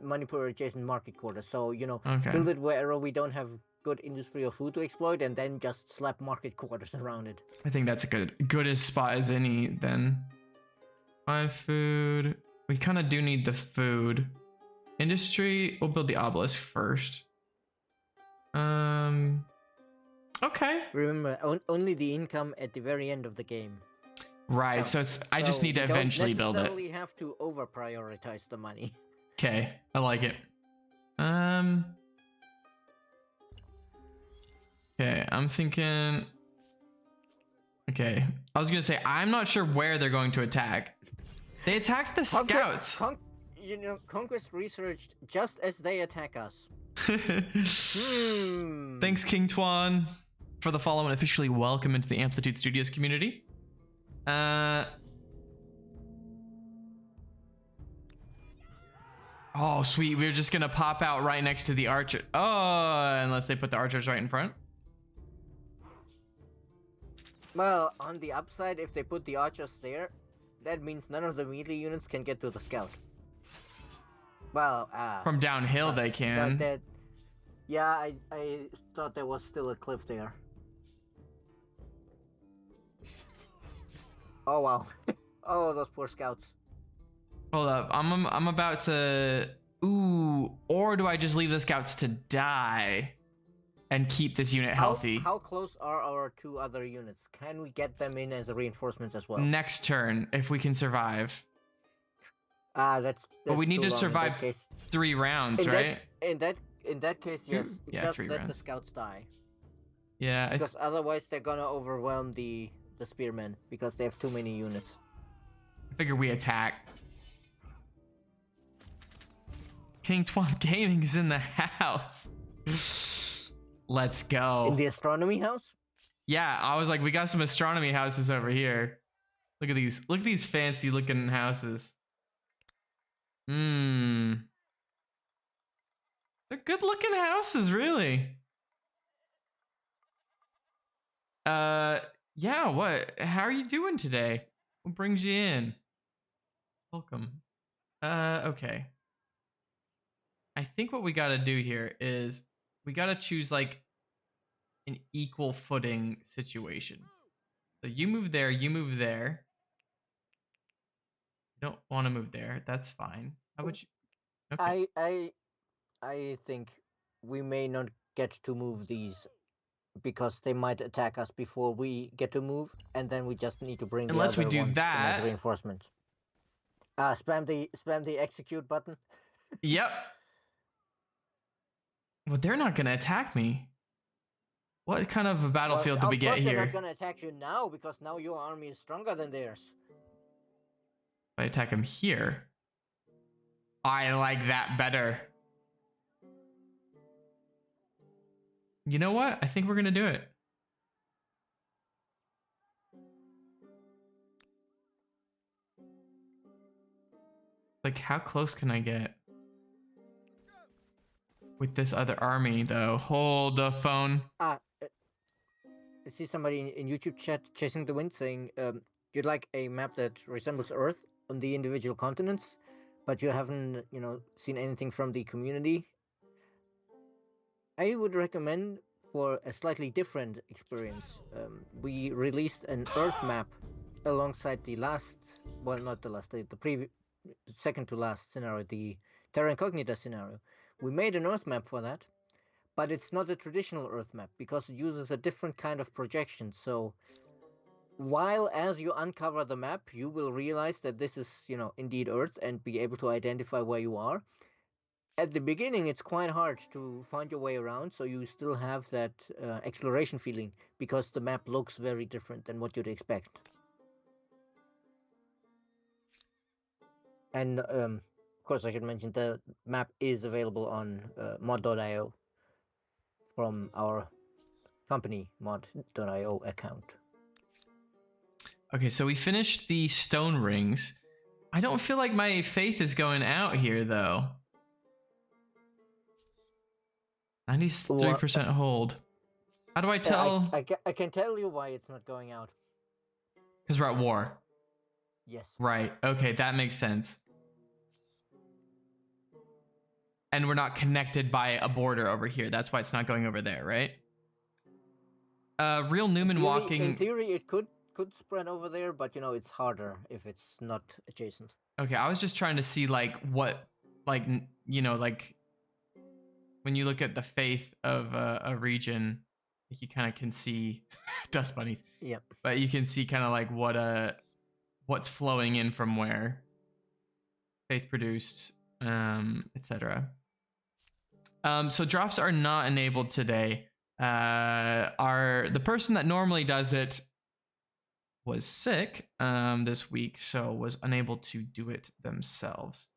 Money per adjacent market quarter. So Okay. build it wherever we don't have good industry or food to exploit, and then just slap market quarters around it. I think that's a good as spot as any then. 5 food. We kind of do need the food. Industry, we'll build the obelisk first. Okay. Remember, only the income at the very end of the game. Right, so I just need to eventually build it. You don't necessarily have to over prioritize the money. Okay, I like it. Okay, I'm thinking. Okay, I was gonna say I'm not sure where they're going to attack. They attacked the scouts. Conquest researched just as they attack us. Thanks, King Tuan, for the follow and officially welcome into the Amplitude Studios community. Oh, sweet. We're just gonna pop out right next to the archer. Oh, unless they put the archers right in front. Well, on the upside, if they put the archers there, that means none of the melee units can get to the scout. Well, from downhill they can. Yeah, I thought there was still a cliff there. Oh wow. Oh, those poor scouts. Hold up, I'm about to. Ooh, or do I just leave the scouts to die and keep this unit healthy? How close are our 2 other units? Can we get them in as reinforcements as well? Next turn, if we can survive. That's but we need to survive 3 rounds, right? In that case, yes. Yeah, just 3 let rounds. the scouts die. Yeah, because otherwise they're gonna overwhelm the spearmen because they have too many units. I figure we attack. King Tuan Gaming's in the house. Let's go. In the astronomy house? Yeah, I was like, we got some astronomy houses over here. Look at these. Look at these fancy looking houses. They're good looking houses, really. Yeah, what? How are you doing today? What brings you in? Welcome. Okay. I think what we gotta do here is we gotta choose like an equal footing situation. So you move there, you move there. You don't want to move there. That's fine. How would you? Okay. I think we may not get to move these because they might attack us before we get to move, and then we just need to bring Unless the we other do ones that. in as reinforcement. Spam the execute button. Yep. Well, they're not gonna attack me. What kind of a battlefield do we get here? They're not gonna attack you now because now your army is stronger than theirs. If I attack them here, I like that better. You know what? I think we're gonna do it. Like, how close can I get with this other army, though? Hold the phone. I see somebody in YouTube chat chasing the wind saying, you'd like a map that resembles Earth on the individual continents, but you haven't, seen anything from the community. I would recommend for a slightly different experience. We released an Earth map alongside the last, well, not the last, the previous, second to last scenario, the Terra Incognita scenario. We made an Earth map for that, but it's not a traditional Earth map because it uses a different kind of projection. So while as you uncover the map, you will realize that this is, indeed Earth and be able to identify where you are. At the beginning, it's quite hard to find your way around, so you still have that exploration feeling because the map looks very different than what you'd expect. And of course, I should mention the map is available on mod.io from our company mod.io account. Okay, so we finished the stone rings. I don't feel like my faith is going out here, though. 93% hold. How do I tell? I can tell you why it's not going out. Because we're at war. Yes. Right. Okay, that makes sense. and we're not connected by a border over here. That's why it's not going over there, right? Real Newman In walking. theory, it could spread over there, but it's harder if it's not adjacent. Okay, I was just trying to see like what, like like when you look at the faith of a region, you kind of can see dust bunnies. Yep. But you can see kind of like what's flowing in from where. Faith produced, etc. So drops are not enabled today. The person that normally does it was sick this week, so was unable to do it themselves.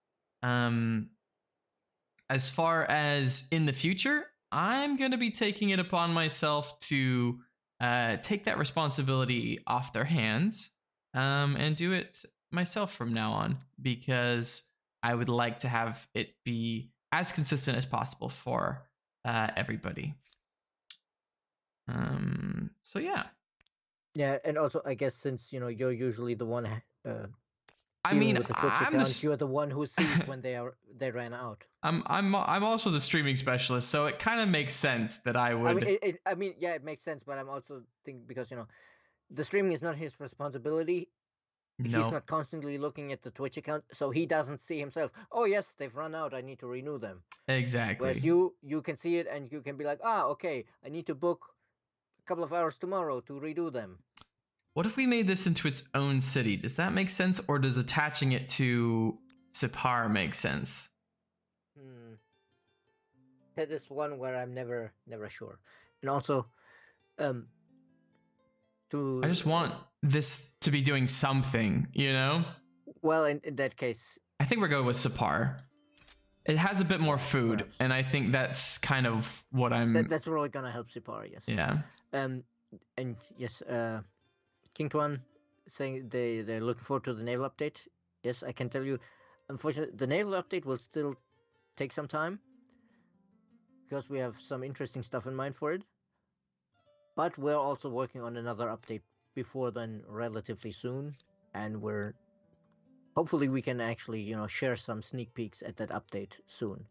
As far as in the future, I'm going to be taking it upon myself to take that responsibility off their hands and do it myself from now on, because I would like to have it be as consistent as possible for everybody. So yeah. Yeah, and also I guess since you're usually the one I dealing mean, with the Twitch I'm accounts, you're the one who sees when they ran out. I'm also the streaming specialist, so it kind of makes sense that I would. I mean, yeah, it makes sense, but I'm also thinking because the streaming is not his responsibility. He's No, not constantly looking at the Twitch account, so he doesn't see himself. Oh yes, they've run out. I need to renew them. exactly. Whereas you can see it and you can be like, okay, I need to book a couple of hours tomorrow to redo them. What if we made this into its own city? Does that make sense, or does attaching it to Sipar make sense? That is one where I'm never sure. And also, I just want this to be doing something, Well, in that case, I think we're going with Sipar. It has a bit more food, perhaps. and I think that's kind of what I'm. That's really gonna help Sipar, yes. Yeah. And yes, King Tuan saying they're looking forward to the naval update. Yes, I can tell you. Unfortunately, the naval update will still take some time because we have some interesting stuff in mind for it. But we're also working on another update before then, relatively soon, and hopefully we can actually share some sneak peeks at that update soon.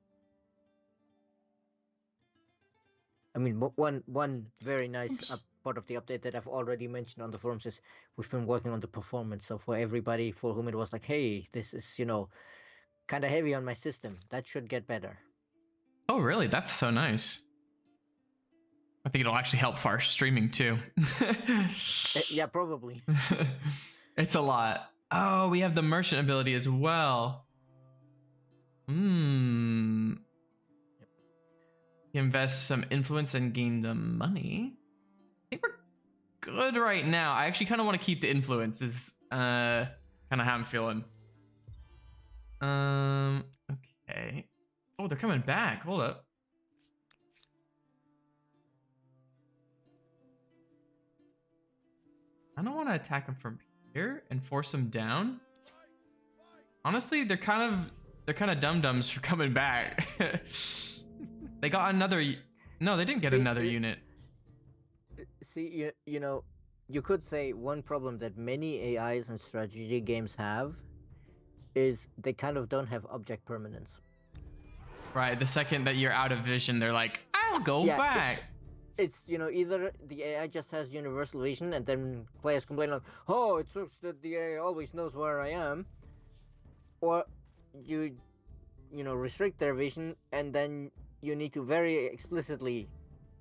I mean, one very nice part of the update that I've already mentioned on the forums is we've been working on the performance. So for everybody for whom it was like, hey, this is kind of heavy on my system, that should get better. Oh, really? That's so nice. I think it'll actually help for our streaming too. Yeah, probably. It's a lot. Oh, we have the merchant ability as well. Invest some influence and gain the money. I think we're good right now. I actually kind of want to keep the influence. Is kind of how I'm feeling. Okay. Oh, they're coming back. Hold up. I don't want to attack them from here and force them down. Honestly, they're kind of dum-dums for coming back. They got another. No, they didn't get another unit. See, you could say one problem that many AIs and strategy games have is they kind of don't have object permanence. Right. The second that you're out of vision, they're like, I'll go back. It's either the AI just has universal vision and then players complain like, oh, it sucks that the AI always knows where I am, or you restrict their vision and then you need to very explicitly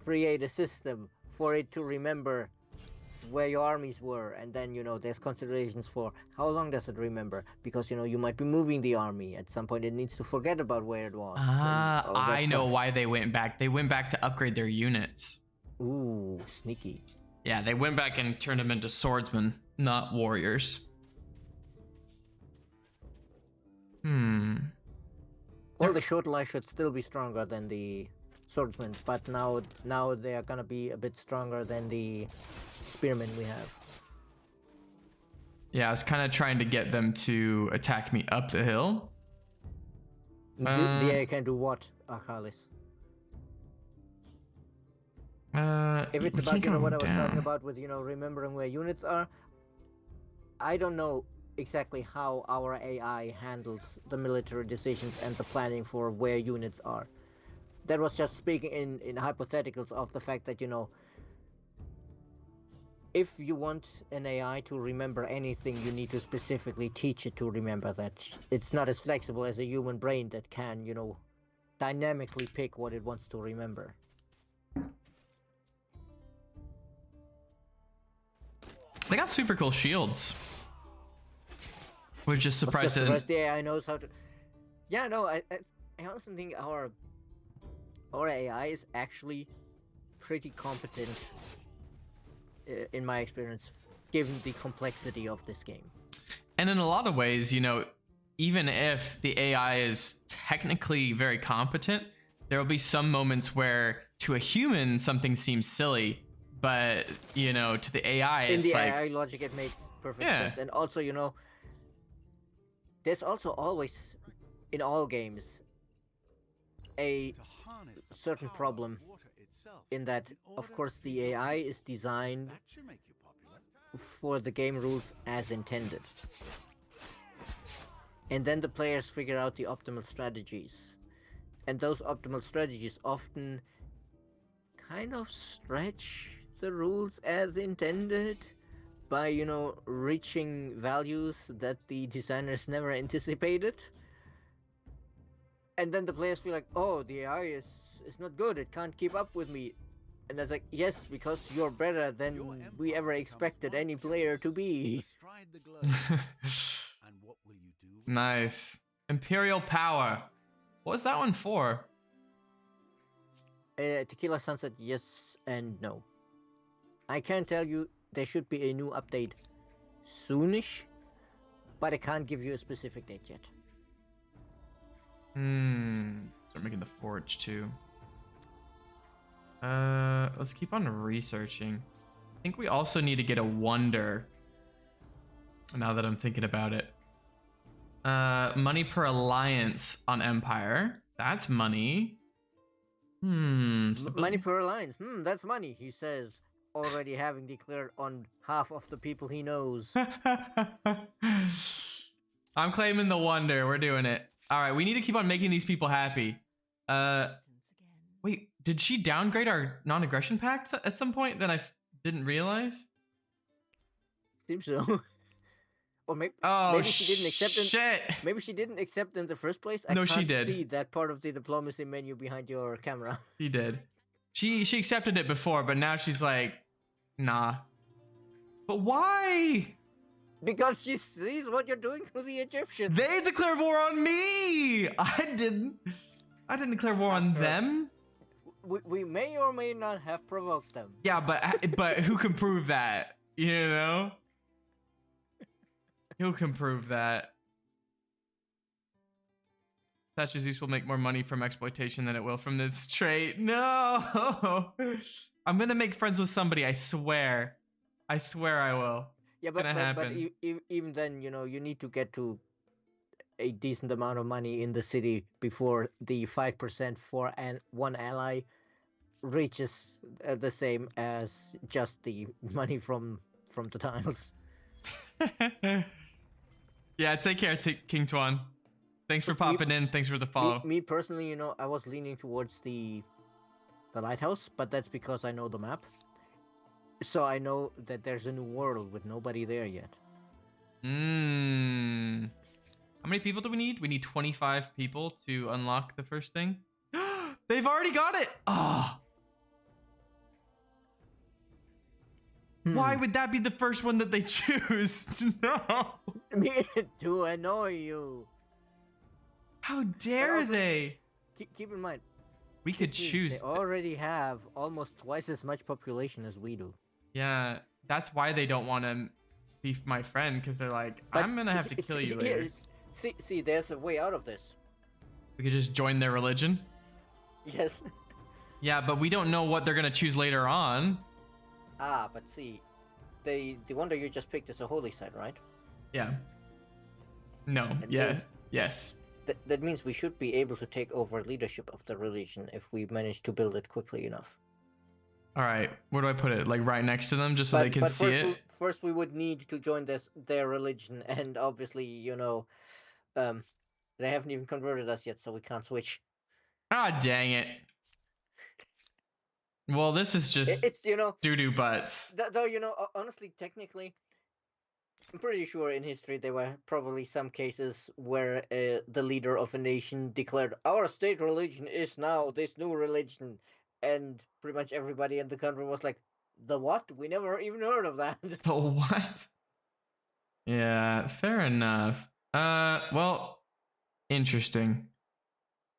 create a system for it to remember where your armies were, and then there's considerations for how long does it remember, because you might be moving the army at some point. It needs to forget about where it was. I know why they went back. They went back to upgrade their units. Ooh, sneaky. Yeah, they went back and turned them into swordsmen, not warriors. Well, the shortlight should still be stronger than the swordsmen, but now they are gonna be a bit stronger than the spearmen we have. Yeah, I was kind of trying to get them to attack me up the hill. The AI can do what, Arcalis? If it's about what I was talking about with remembering where units are, I don't know exactly how our AI handles the military decisions and the planning for where units are. That was just speaking in hypotheticals of the fact that, if you want an AI to remember anything, you need to specifically teach it to remember that. It's not as flexible as a human brain that can, dynamically pick what it wants to remember. They got super cool shields. We're just surprised The that rest the AI knows how to. Yeah, no, I honestly think our AI is actually pretty competent, in my experience, given the complexity of this game. And in a lot of ways, even if the AI is technically very competent, there will be some moments where to a human something seems silly, but to the AI In it's the like AI logic, it makes perfect Yeah. sense. And also, there's also always, in all games, a To harness the certain power problem of water itself in that, of order course, to the feed AI others. is designed That should make you popular. for the game rules as intended. And then the players figure out the optimal strategies. And those optimal strategies often kind of stretch the rules as intended by, reaching values that the designers never anticipated. And then the players feel like, oh, the AI is not good, it can't keep up with me. And that's like, yes, because you're better than we ever expected any player to be. Astride the globe. And what will you do with Nice. Imperial power. What was that one for? Tequila Sunset, yes and no. I can tell you there should be a new update soonish, but I can't give you a specific date yet. Start making the forge too. Let's keep on researching. I think we also need to get a wonder. Now that I'm thinking about it. Money per alliance on Empire. That's money. Money per alliance. That's money, he says, already having declared on half of the people he knows. I'm claiming the wonder. We're doing it. All right, we need to keep on making these people happy. Wait, did she downgrade our non-aggression pact at some point that I didn't realize? Seems so. Or maybe she didn't accept shit. Maybe she didn't accept in the first place. No, I she can't did. see that part of the diplomacy menu behind your camera. She did. She accepted it before, but now she's like, nah. But why? Because she sees what you're doing to the Egyptians. They declared war on me. I didn't declare war on them. We may or may not have provoked them. Yeah, but who can prove that? Who can prove that? Thatcher's Zeus will make more money from exploitation than it will from this trait. No! I'm gonna make friends with somebody, I swear. I swear I will. Yeah, but even then, you need to get to a decent amount of money in the city before the 5% for one ally reaches the same as just the money from the tiles. Yeah, take care, King Tuan. Thanks for popping in. Thanks for the follow. Me personally, I was leaning towards the lighthouse, but that's because I know the map. So I know that there's a new world with nobody there yet. How many people do we need? We need 25 people to unlock the first thing. They've already got it. Oh. Why would that be the first one that they choose? No. To annoy you. How dare they? Keep in mind, we could choose. They already have almost twice as much population as we do. Yeah, that's why they don't want to be my friend, because they're like, I'm gonna have to kill you later. See, there's a way out of this. We could just join their religion. Yes. Yeah, but we don't know what they're gonna choose later on. Ah, but see, the wonder you just picked is a holy site, right? Yeah. No. Yes. That means we should be able to take over leadership of the religion if we manage to build it quickly enough. All right. Where do I put it? Like right next to them, just so they can see it? first we would need to join their religion, and obviously, they haven't even converted us yet, so we can't switch. Ah, dang it. Well, this is just It's doo-doo butts. though honestly, technically, I'm pretty sure in history there were probably some cases where the leader of a nation declared our state religion is now this new religion, and pretty much everybody in the country was like, "The what? We never even heard of that." The what? Yeah, fair enough. Well, interesting.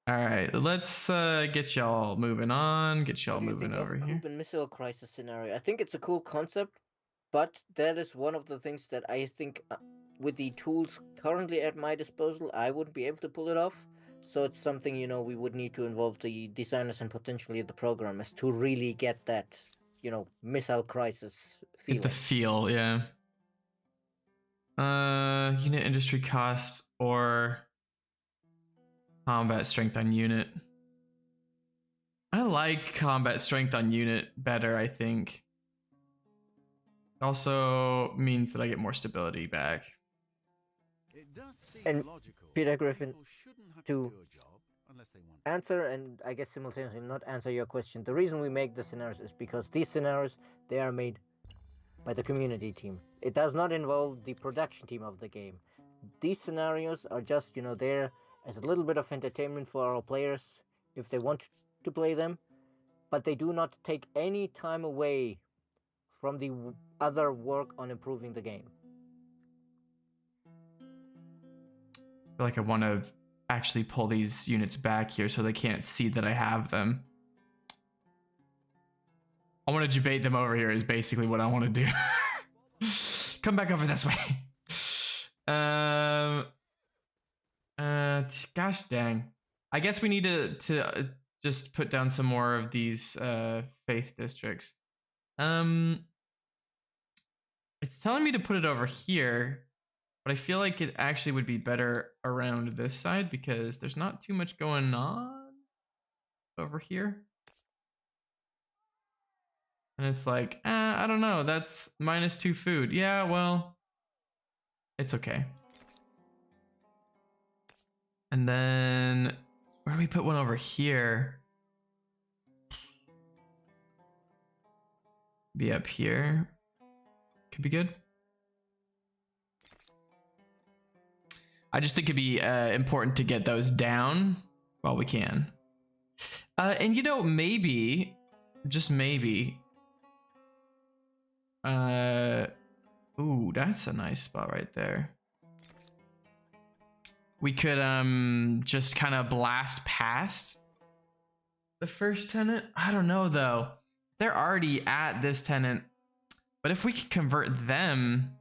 All right, let's get y'all moving on. Get y'all What do you moving think of over here. Cuban Missile Crisis scenario? I think it's a cool concept, but that is one of the things that I think, with the tools currently at my disposal, I wouldn't be able to pull it off. So it's something we would need to involve the designers and potentially the programmers to really get that missile crisis Get the feeling. feel, yeah. Unit industry cost or combat strength on unit. I like combat strength on unit better, I think. It also means that I get more stability back. It does seem And logical. Peter Griffin, People shouldn't have to do a job unless they want to. answer and I guess simultaneously not answer your question, the reason we make the scenarios is because these scenarios, they are made by the community team. It does not involve the production team of the game. These scenarios are just there as a little bit of entertainment for our players if they want to play them, but they do not take any time away from the other work on improving the game. I feel like I want to actually pull these units back here so they can't see that I have them. I want to debate them over here is basically what I want to do. Come back over this way. Gosh dang. I guess we need to just put down some more of these faith districts. It's telling me to put it over here, but I feel like it actually would be better around this side because there's not too much going on over here. And it's like, I don't know, that's -2 food. Yeah, well, it's okay. And then where do we put one over here? Be up here. Could be good. I just think it'd be important to get those down while we can. And maybe, just maybe. Ooh, that's a nice spot right there. We could just kind of blast past the first tenant. I don't know though. They're already at this tenant. But if we could convert them,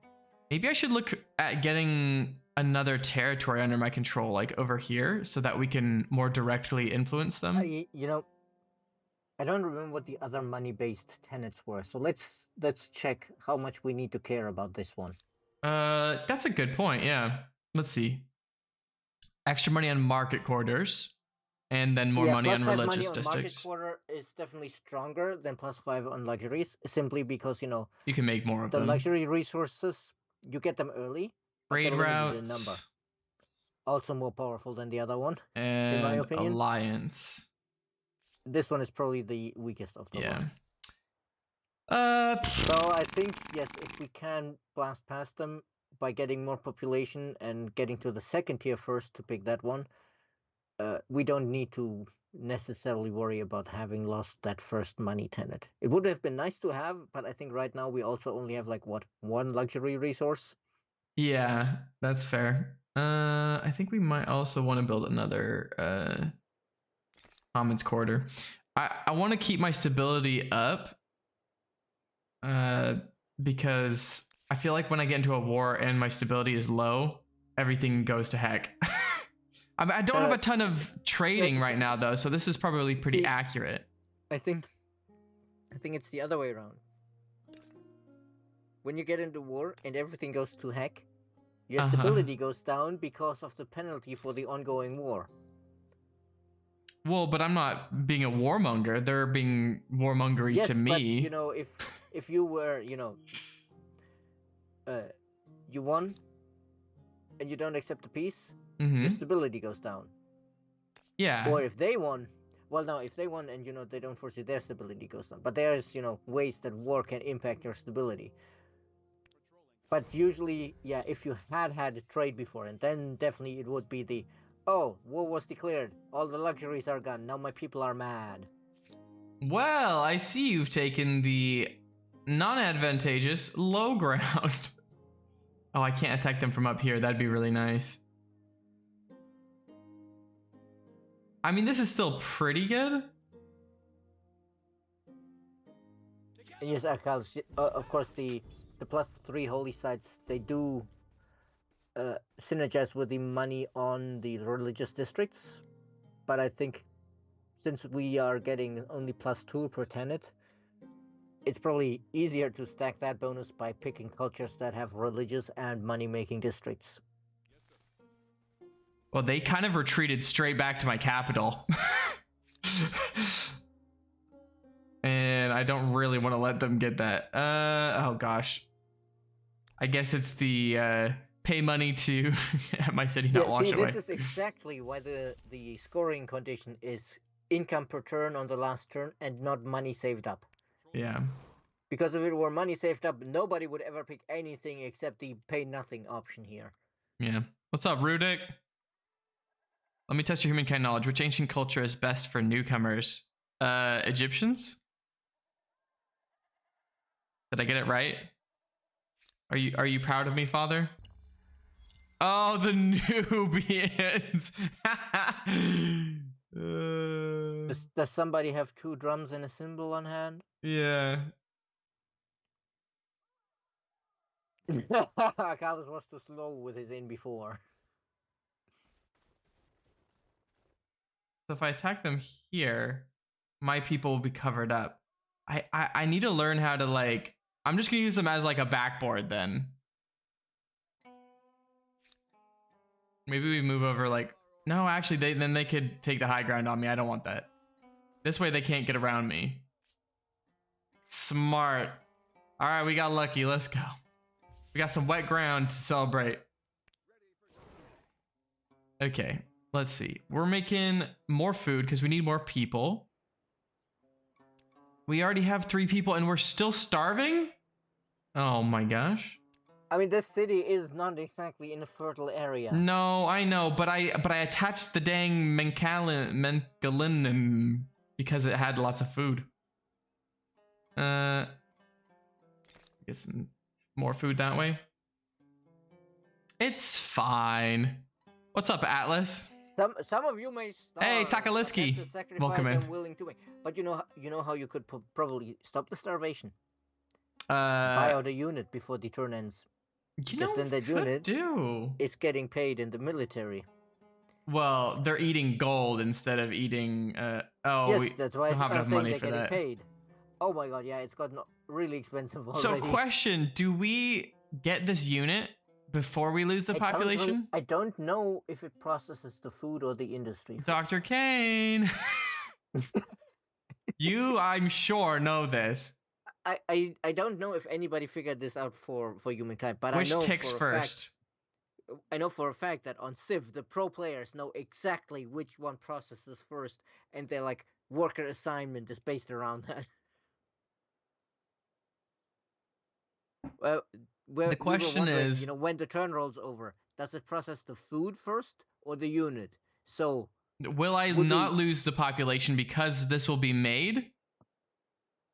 maybe I should look at getting another territory under my control, like over here, so that we can more directly influence them. I don't remember what the other money-based tenants were, so let's check how much we need to care about this one. That's a good point. Yeah, let's see. Extra money on market quarters, and then more money on religious districts. Market quarter is definitely stronger than +5 on luxuries, simply because you can make more of the them. luxury resources, you get them early. Trade routes, in number. Also more powerful than the other one, and in my opinion. Alliance. This one is probably the weakest of the lot. So I think yes, if we can blast past them by getting more population and getting to the second tier first to pick that one, we don't need to necessarily worry about having lost that first money tenant. It would have been nice to have, but I think right now we also only have one luxury resource. Yeah, that's fair. I think we might also want to build another commons quarter. I want to keep my stability up because I feel like when I get into a war and my stability is low, everything goes to heck. I don't have a ton of trading right now though, so this is probably pretty accurate. I think it's the other way around. When you get into war and everything goes to heck, your stability goes down because of the penalty for the ongoing war. Well, but I'm not being a warmonger. They're being warmongery to me. But if you were, you won and you don't accept the peace, Mm-hmm. your stability goes down. Yeah. Or if they won, well, no, if they won and they don't force you, their stability goes down. But there's ways that war can impact your stability. But usually, yeah, if you had a trade before, and then definitely it would be war was declared, all the luxuries are gone, now my people are mad. Well, I see you've taken the non-advantageous low ground. Oh, I can't attack them from up here. That'd be really nice. I mean, this is still pretty good. And yes, Carlos, of course, the +3 holy sites, they do synergize with the money on the religious districts. But I think since we are getting only +2 per tenet, it's probably easier to stack that bonus by picking cultures that have religious and money-making districts. Well, they kind of retreated straight back to my capital. And I don't really want to let them get that. Oh gosh. I guess it's the pay money to have my city not wash away. This is exactly why the scoring condition is income per turn on the last turn and not money saved up. Yeah. Because if it were money saved up, nobody would ever pick anything except the pay nothing option here. Yeah. What's up, Rudik? Let me test your humankind knowledge. Which ancient culture is best for newcomers? Egyptians? Did I get it right? Are you proud of me, father? Oh, the Nubians. Does somebody have 2 drums and a cymbal on hand? Yeah. Carlos was too slow with his in before. So if I attack them here, my people will be covered up. I need to learn how to I'm just gonna use them as a backboard then. Maybe we move over no, actually then they could take the high ground on me. I don't want that. This way they can't get around me. Smart. All right, we got lucky. Let's go. We got some wet ground to celebrate. Okay, let's see. We're making more food because we need more people. We already have 3 people and we're still starving? Oh my gosh. I mean, this city is not exactly in a fertile area. No, I know, but I attached the dang Menkalin because it had lots of food. Get some more food that way. It's fine. What's up, Atlas? Some of you may starve. Hey, Takaliski. Welcome in. I'm willing to make. But you know how you could probably stop the starvation. Buy Buy out a unit before the turn ends. Because then that unit is getting paid in the military. Well, they're eating gold instead of eating. Yes, that's why don't have enough money for that. Paid. Oh my god, yeah, it's gotten really expensive already. So, question: do we get this unit before we lose the population? I don't know if it processes the food or the industry. Dr. Kane, you, I'm sure, know this. I don't know if anybody figured this out for humankind, but Which I know ticks for first? I know for a fact that on Civ, the pro players know exactly which one processes first, and their worker assignment is based around that. Well, the question is, when the turn rolls over, does it process the food first or the unit? So, will I not lose the population because this will be made?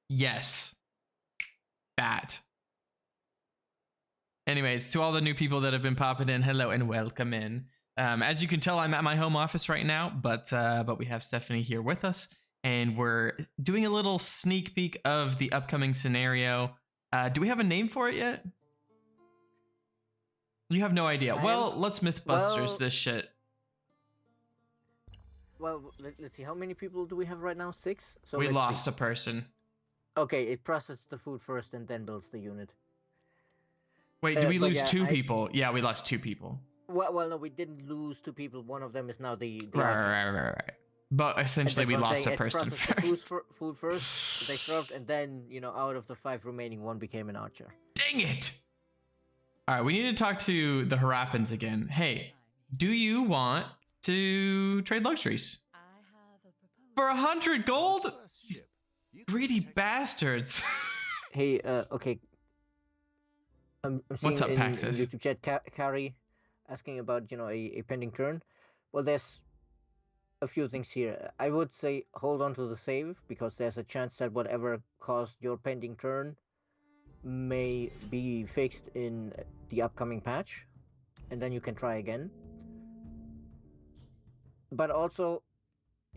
Yes. That. Anyways, to all the new people that have been popping in, hello and welcome in. As you can tell, I'm at my home office right now, but we have Stephanie here with us, and we're doing a little sneak peek of the upcoming scenario. Do we have a name for it yet? You have no idea. Well, let's Mythbusters this shit. Well, let's see. How many people do we have right now? 6? So we lost a person. Okay, it processes the food first and then builds the unit. Wait, did we lose 2 people? Yeah, we lost 2 people. Well, no, we didn't lose 2 people. One of them is now the right. But essentially, we lost a person first. Food first, they served, and then out of the 5 remaining, 1 became an archer. Dang it! All right, we need to talk to the Harappans again. Hey, do you want to trade luxuries I have a proposal. for 100 gold? First ship. You can Greedy protect- bastards. Hey, okay. I'm What's seeing up, in Paxis? YouTube chat Carrie asking about a pending turn. Well, there's a few things here. I would say hold on to the save because there's a chance that whatever caused your pending turn may be fixed in the upcoming patch, and then you can try again. But also,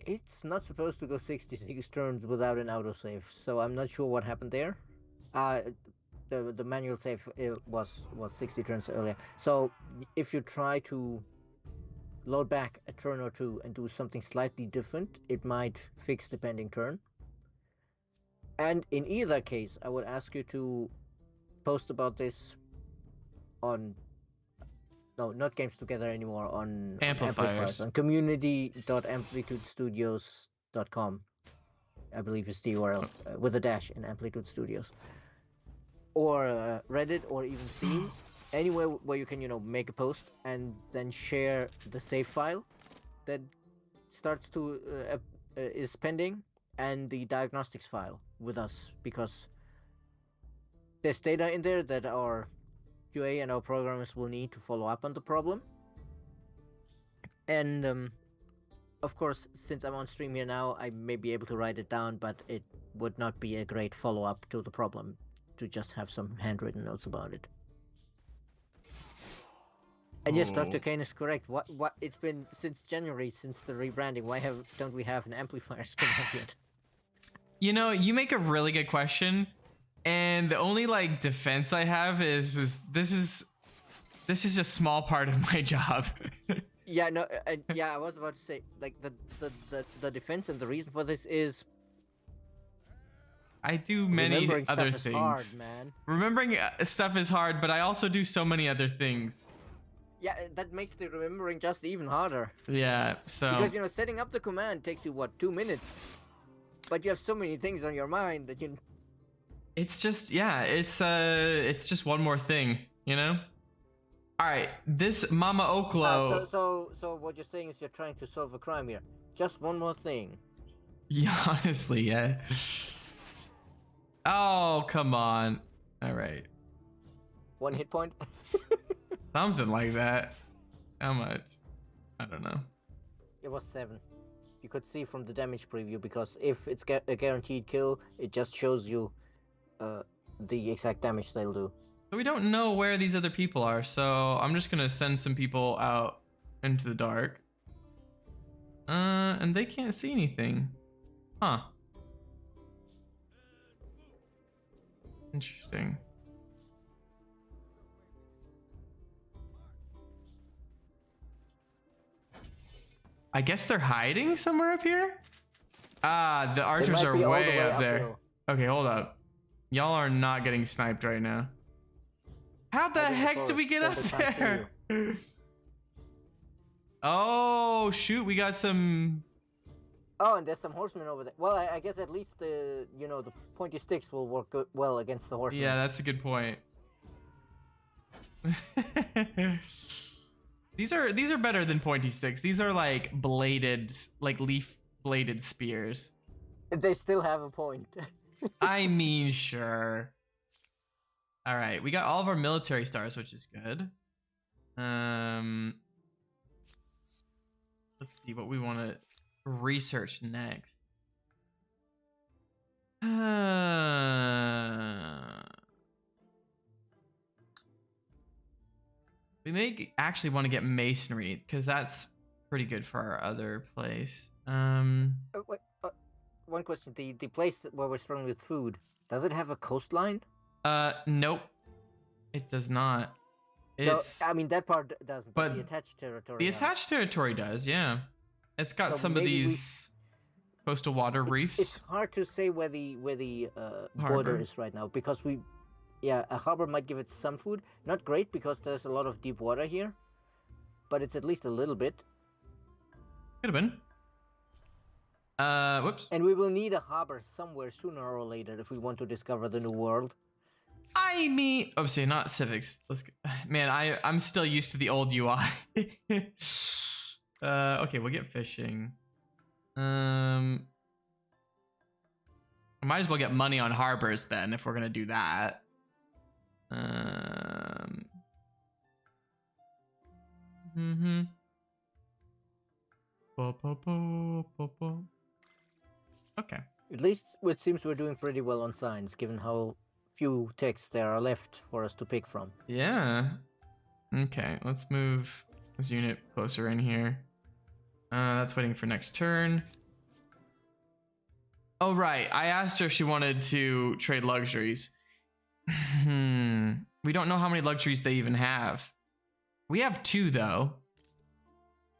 it's not supposed to go 66 turns without an autosave, so I'm not sure what happened there. The manual save was 60 turns earlier. So if you try to load back a turn or two and do something slightly different, it might fix the pending turn. And in either case, I would ask you to post about this on not Games Together anymore, on Amplifiers. on community.amplitudestudios.com. I believe is the URL with a dash in Amplitude Studios, or Reddit, or even Steam, anywhere where you can make a post and then share the save file that starts to is pending and the diagnostics file with us, because there's data in there that our QA and our programmers will need to follow up on the problem. And of course, since I'm on stream here now, I may be able to write it down, but it would not be a great follow-up to the problem to just have some handwritten notes about it. And yes, Dr. Oh. Kane is correct. What it's been since January, since the rebranding. Why don't we have an amplifier skin yet? You know, you make a really good question, and the only like defense I have is this is a small part of my job. Yeah, no, yeah, I was about to say, like, the defense and the reason for this is I do many remembering other stuff things. is hard, man. Remembering stuff is hard, but I also do so many other things. Yeah, that makes the remembering just even harder. Yeah, so Because setting up the command takes you 2 minutes, but you have so many things on your mind that you. it's just it's just one more thing, you know. All right, this Mama Oklo. So what you're saying is you're trying to solve a crime here. Just one more thing. Yeah, honestly, yeah. Oh, come on. All right. 1 hit point. Something like that. How much? I don't know. It was 7. You could see from the damage preview, because if it's a guaranteed kill, it just shows you the exact damage they'll do. So we don't know where these other people are, so I'm just gonna send some people out into the dark. And they can't see anything. Huh. Interesting. I guess they're hiding somewhere up here? Ah, the archers might are be all the way way up there. uphill. Okay, hold up. Y'all are not getting sniped right now. How the Hide in the heck did we forest, get so up they can't see there? Oh, shoot, we got some... Oh, and there's some horsemen over there. Well, I guess at least the pointy sticks will work well against the horsemen. Yeah, that's a good point. These are better than pointy sticks. These are like bladed, like leaf bladed spears. They still have a point. I mean, sure. All right, we got all of our military stars, which is good. Let's see what we want to research next. We may actually want to get masonry, because that's pretty good for our other place. Wait, one question: the place where we're struggling with food, does it have a coastline? Nope, it does not. It's No, I mean that part doesn't, but the but attached territory. the does. attached territory does, yeah. It's got So some of maybe these coastal water reefs. It's hard to say where the border Harbor. is right now, because a harbor might give it some food. Not great, because there's a lot of deep water here, but it's at least a little bit. Could have been. Whoops. And we will need a harbor somewhere sooner or later if we want to discover the new world. I mean, oh, see, not civics. Let's go. Man, I'm still used to the old UI. Okay, we'll get fishing. I might as well get money on harbors then if we're gonna do that. Okay. At least it seems we're doing pretty well on science, given how few texts there are left for us to pick from. Yeah. Okay, let's move this unit closer in here. That's waiting for next turn. Oh, right. I asked her if she wanted to trade luxuries. We don't know how many luxuries they even have. We have 2, though.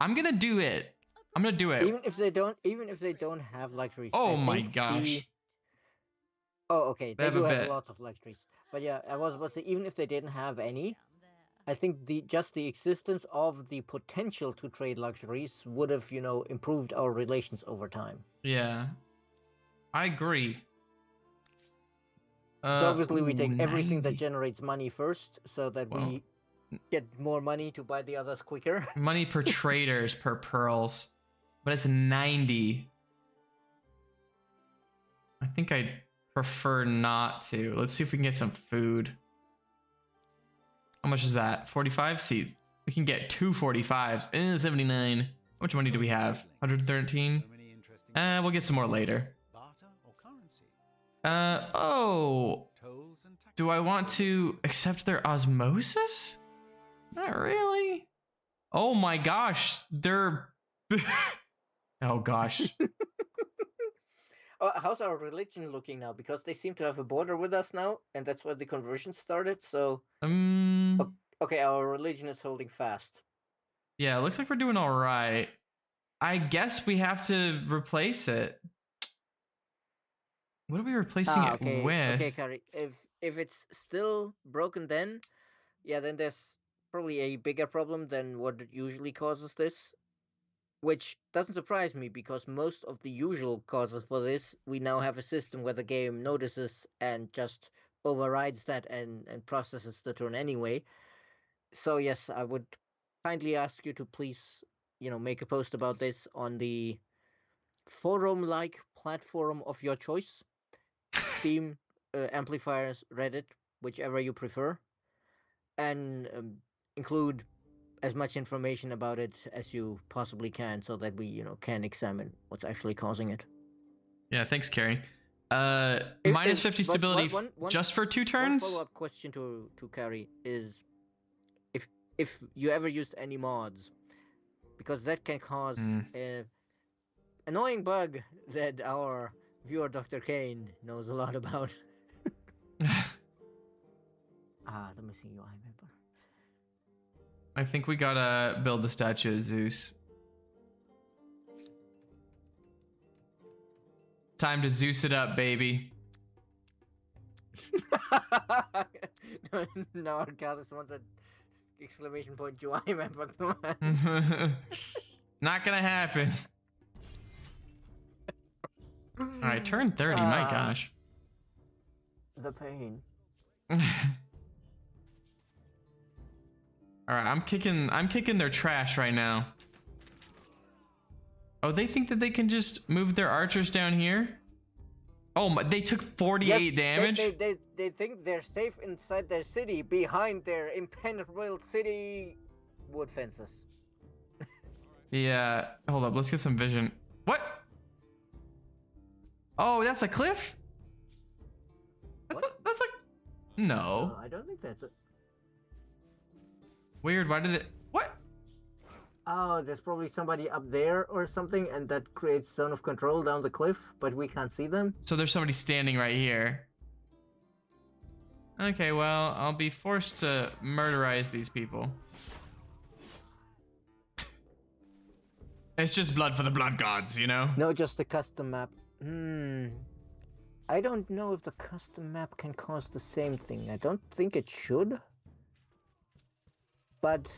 I'm gonna do it. I'm gonna do it. Even if they don't have luxuries. Oh I my think gosh. Oh, okay. They They do have a have bit. lots of luxuries. But yeah, I was about to say, even if they didn't have any, I think just the existence of the potential to trade luxuries would have, improved our relations over time. Yeah. I agree. So obviously we take everything 90. that generates money first, so that we get more money to buy the others quicker. Money per traders per pearls. But it's 90. I think I'd prefer not to. Let's see if we can get some food. How much is that? 45? See, we can get 2 45s. 79. How much money do we have? 113? We'll get some more later. Barter or currency, Oh. tolls and taxes. Do I want to accept their osmosis? Not really. Oh my gosh. They're... Oh gosh. How's our religion looking now? Because they seem to have a border with us now, and that's where the conversion started, so... Okay, our religion is holding fast. Yeah, it looks like we're doing all right. I guess we have to replace it. What are we replacing it Okay, with? okay, Kari. If it's still broken, then there's probably a bigger problem than what usually causes this. Which doesn't surprise me, because most of the usual causes for this, we now have a system where the game notices and just overrides that and processes the turn anyway. So yes, I would kindly ask you to please, make a post about this on the forum-like platform of your choice. Steam, Amplifiers, Reddit, whichever you prefer. And include as much information about it as you possibly can, so that we, can examine what's actually causing it. Yeah, thanks, Carrie. Minus 50 but stability one- just for 2 One turns? follow-up question to Carrie is if you ever used any mods, because that can cause an annoying bug that our viewer Dr. Kane knows a lot about. The missing UI member. I think we gotta build the statue of Zeus. Time to Zeus it up, baby. No, Arcadis wants an exclamation point UI member. Come on. Not gonna happen. Alright, turn 30, my gosh. The pain. Alright, I'm kicking their trash right now. Oh, they think that they can just move their archers down here? Oh my, they took 48 damage? They think they're safe inside their city, behind their impenetrable city wood fences. Yeah, hold up, let's get some vision. What? Oh, that's a cliff? That's like... No. I don't think that's it. Weird, why did it... What? Oh, there's probably somebody up there or something, and that creates zone of control down the cliff, but we can't see them. So there's somebody standing right here. Okay, well, I'll be forced to murderize these people. It's just blood for the blood gods, you know? No, just the custom map. I don't know if the custom map can cause the same thing. I don't think it should. But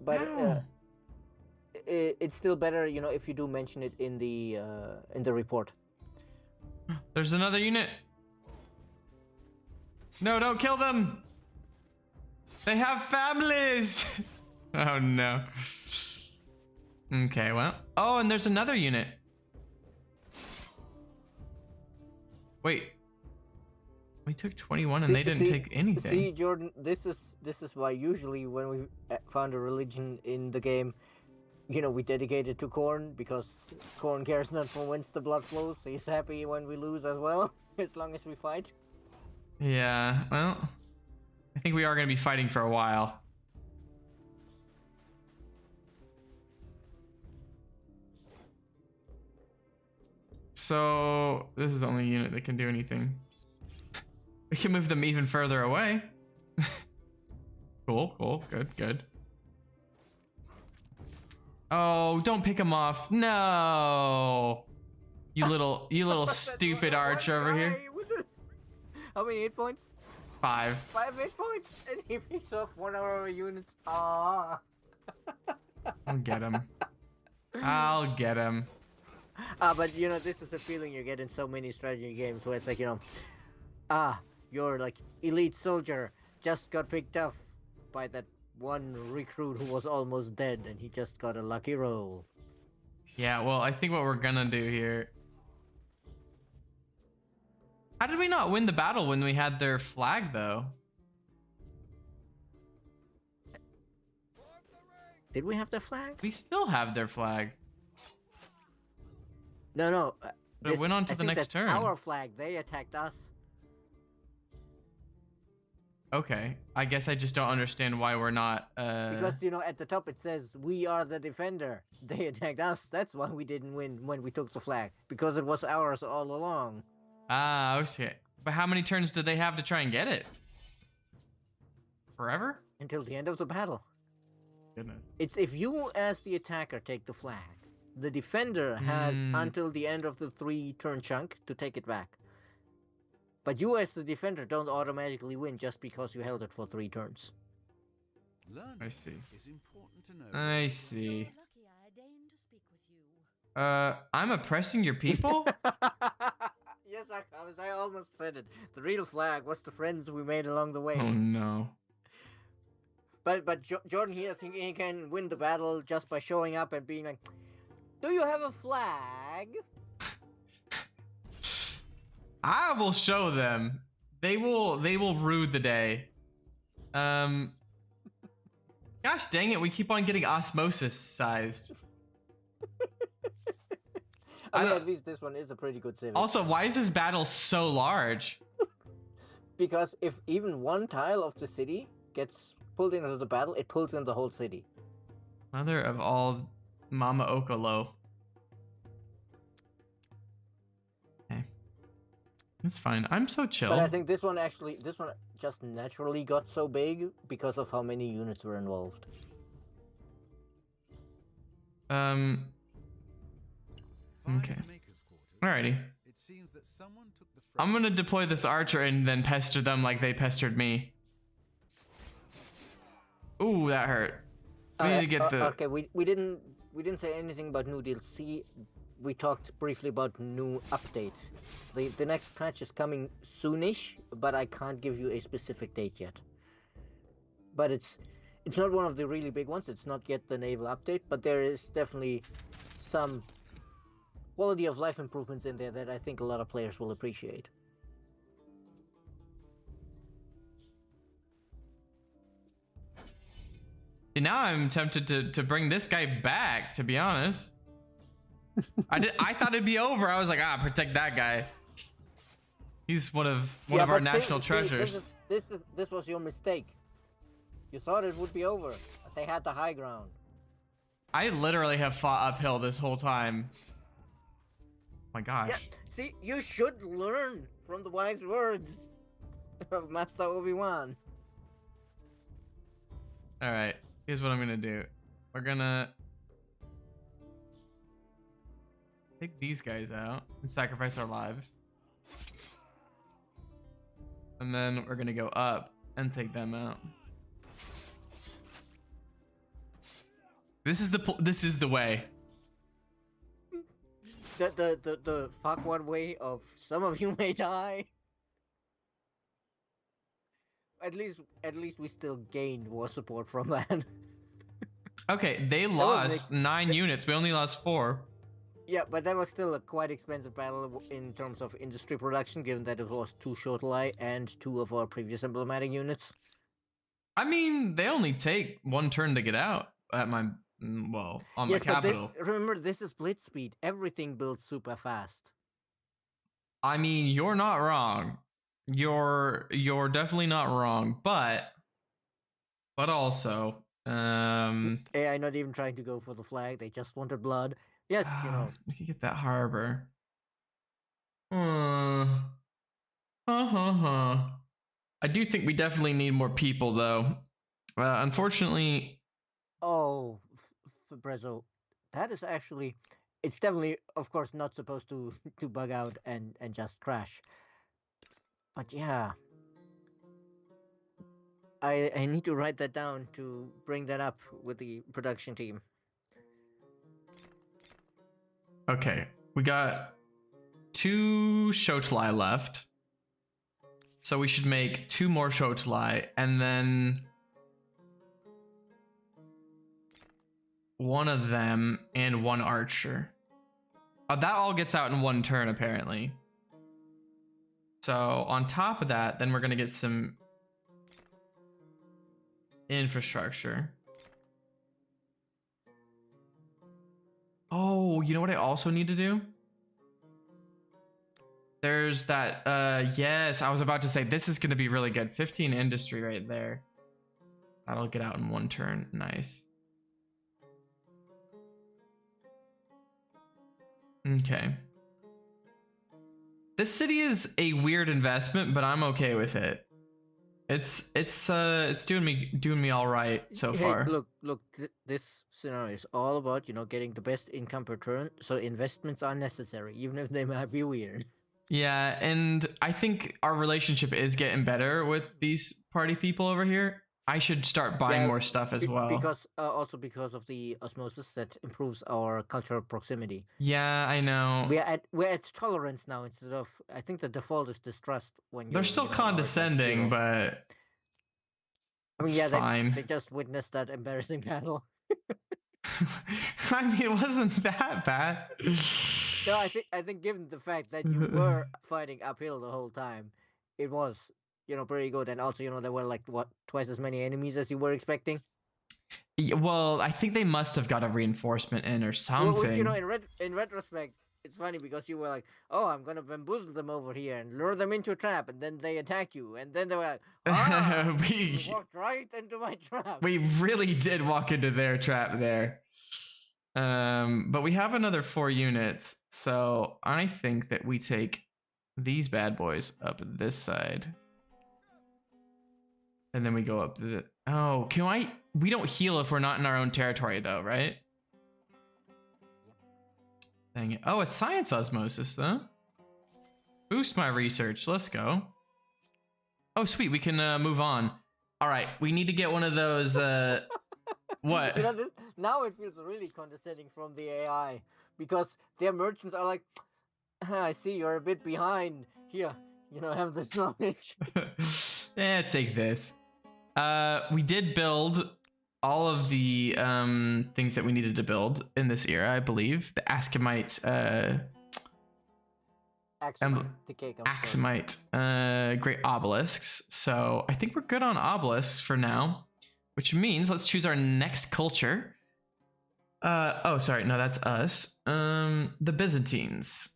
No. it's still better, if you do mention it in the report. There's another unit. No, don't kill them. They have families. Oh no. Okay, well. Oh, and there's another unit. Wait. We took 21 and they didn't take anything. See, Jordan, this is why usually when we found a religion in the game, you know, we dedicate it to Korn, because Korn cares not for whence the blood flows. He's happy when we lose as well, as long as we fight. Yeah, well, I think we are going to be fighting for a while. So, this is the only unit that can do anything. We can move them even further away. Cool, cool, good, good. Oh, don't pick him off. No. You little stupid archer over here. How many hit points? 5. 5 hit points, and he picks off one of our units. Ah. I'll get him. I'll get him. But you know, this is a feeling you get in so many strategy games where it's like, you know, your like elite soldier just got picked off by that one recruit who was almost dead, and he just got a lucky roll. Yeah, well, I think what we're gonna do here. How did we not win the battle when we had their flag, though? Did we have the flag? We still have their flag. No. But it went on to I the think next that's turn. our flag. They attacked us. Okay, I guess I just don't understand why we're not. Because, you know, at the top it says, we are the defender. They attacked us. That's why we didn't win when we took the flag. Because it was ours all along. Ah, okay. But how many turns did they have to try and get it? Forever? Until the end of the battle. Goodness. It's if you, as the attacker, take the flag. The defender has until the end of the 3-turn chunk to take it back. But you, as the defender, don't automatically win just because you held it for 3 turns. I see. Is important to know. I see. Lucky I deigned to speak with you. I'm oppressing your people? Yes, I almost said it. The real flag was the friends we made along the way. Oh no. But Jordan here thinking he can win the battle just by showing up and being like, do you have a flag? I will show them. They will rue the day. Gosh dang it, we keep on getting osmosis sized. I mean, at least this one is a pretty good civic. Also, why is this battle so large? Because if even one tile of the city gets pulled into the battle, it pulls in the whole city. Mother of all Mama Okolo. Okay. That's fine. I'm so chill. But I think this one just naturally got so big because of how many units were involved. Okay. Alrighty. It seems that someone took the I'm gonna deploy this archer and then pester them like they pestered me. Ooh, that hurt. We need to get the. Okay, we didn't say anything about new DLC. We talked briefly about new update. The next patch is coming soonish, but I can't give you a specific date yet. But it's not one of the really big ones. It's not yet the naval update, but there is definitely some quality of life improvements in there that I think a lot of players will appreciate. Now I'm tempted to bring this guy back, to be honest. I thought it'd be over. I was like, protect that guy. He's one of our national treasures. This was your mistake. You thought it would be over. They had the high ground. I literally have fought uphill this whole time. Oh my gosh. Yeah, see, you should learn from the wise words of Master Obi-Wan. Alright, here's what I'm gonna do. We're gonna take these guys out and sacrifice our lives. And then we're gonna go up and take them out. This is the way. The fuck one way of some of you may die. at least we still gained war support from that. Okay, they That was an lost 9 units. We only lost 4. Yeah, but that was still a quite expensive battle in terms of industry production, given that it was 2 Shotelai and 2 of our previous emblematic units. I mean, they only take 1 turn to get out at my well, on my Yes, but capital. remember, this is blitz speed. Everything builds super fast. I mean, you're not wrong. You're definitely not wrong, but also AI not even trying to go for the flag. They just wanted blood. Yes, you know. we can get that harbor. I do think we definitely need more people, though. Unfortunately, Oh, Fabrezo, that is actually. It's definitely, of course, not supposed to to bug out and just crash. But yeah, I need to write that down to bring that up with the production team. okay, we got 2 Shotelai left. So we should make 2 more Shotelai, and then 1 of them and 1 archer. That all gets out in 1 turn, apparently. So on top of that, then we're gonna get some infrastructure. Oh, you know what I also need to do? There's that, yes, I was about to say, this is gonna be really good. 15 industry right there. That'll get out in 1 turn, nice. Okay. This city is a weird investment, but I'm okay with it. It's doing me all right so far. Look, this scenario is all about, you know, getting the best income per turn, so investments are necessary, even if they might be weird. Yeah, and I think our relationship is getting better with these party people over here. I should start buying more stuff as well. Because also because of the osmosis that improves our cultural proximity. Yeah, I know. We're at tolerance now instead of, I think the default is distrust when they're still condescending, but I mean, yeah, fine. they just witnessed that embarrassing battle. I mean, it wasn't that bad. No, I think given the fact that you were fighting uphill the whole time, it was, you know, pretty good. And also, you know, there were like what, twice as many enemies as you were expecting. Yeah, well, I think they must have got a reinforcement in or something. Which, you know, in retrospect, it's funny because you were like, "Oh, I'm gonna bamboozle them over here and lure them into a trap," and then they attack you, and then they were like, "Ah, we walked right into my trap." We really did walk into their trap there. But we have another 4 units, so I think that we take these bad boys up this side. And then we go up the... Oh, can I... We don't heal if we're not in our own territory, though, right? Dang it. Oh, it's science osmosis, though. Boost my research. Let's go. Oh, sweet. We can move on. All right. We need to get one of those... What? You know, now it feels really condescending from the AI because their merchants are like, I see you're a bit behind. Here, you know, have this knowledge. Take this. We did build all of the things that we needed to build in this era, I believe. The Axumite, great obelisks. So I think we're good on obelisks for now. Which means let's choose our next culture. Oh, sorry, no, that's us. The Byzantines.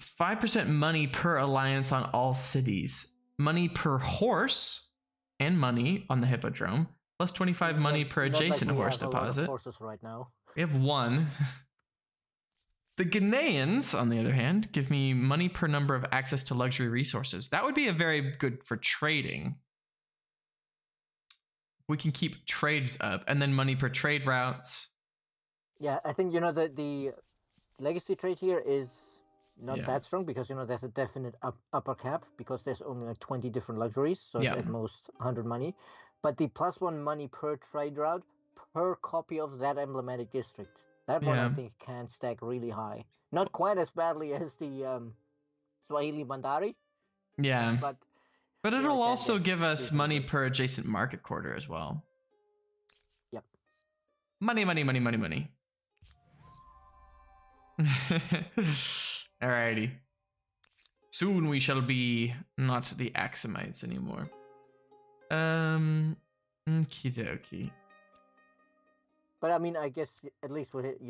5% money per alliance on all cities. Money per horse and money on the hippodrome. Plus 25 money per adjacent horse deposit. Horses right now. We have 1. The Ghanaians, on the other hand, give me money per number of access to luxury resources. That would be a very good for trading. We can keep trades up, and then money per trade routes. Yeah, I think, you know, the legacy trade here is not that strong because, you know, there's a definite upper cap because there's only like 20 different luxuries, so it's at most 100 money. But the +1 money per trade route per copy of that emblematic district, that one I think can stack really high. Not quite as badly as the Swahili Bandari. Yeah. But But Yeah, it'll that- also that's give us reasonable. money per adjacent market quarter as well. Yep. Money, money, money, money, money. Alrighty. Soon we shall be not the Axamites anymore. Okie dokie. But I mean, I guess at least with it,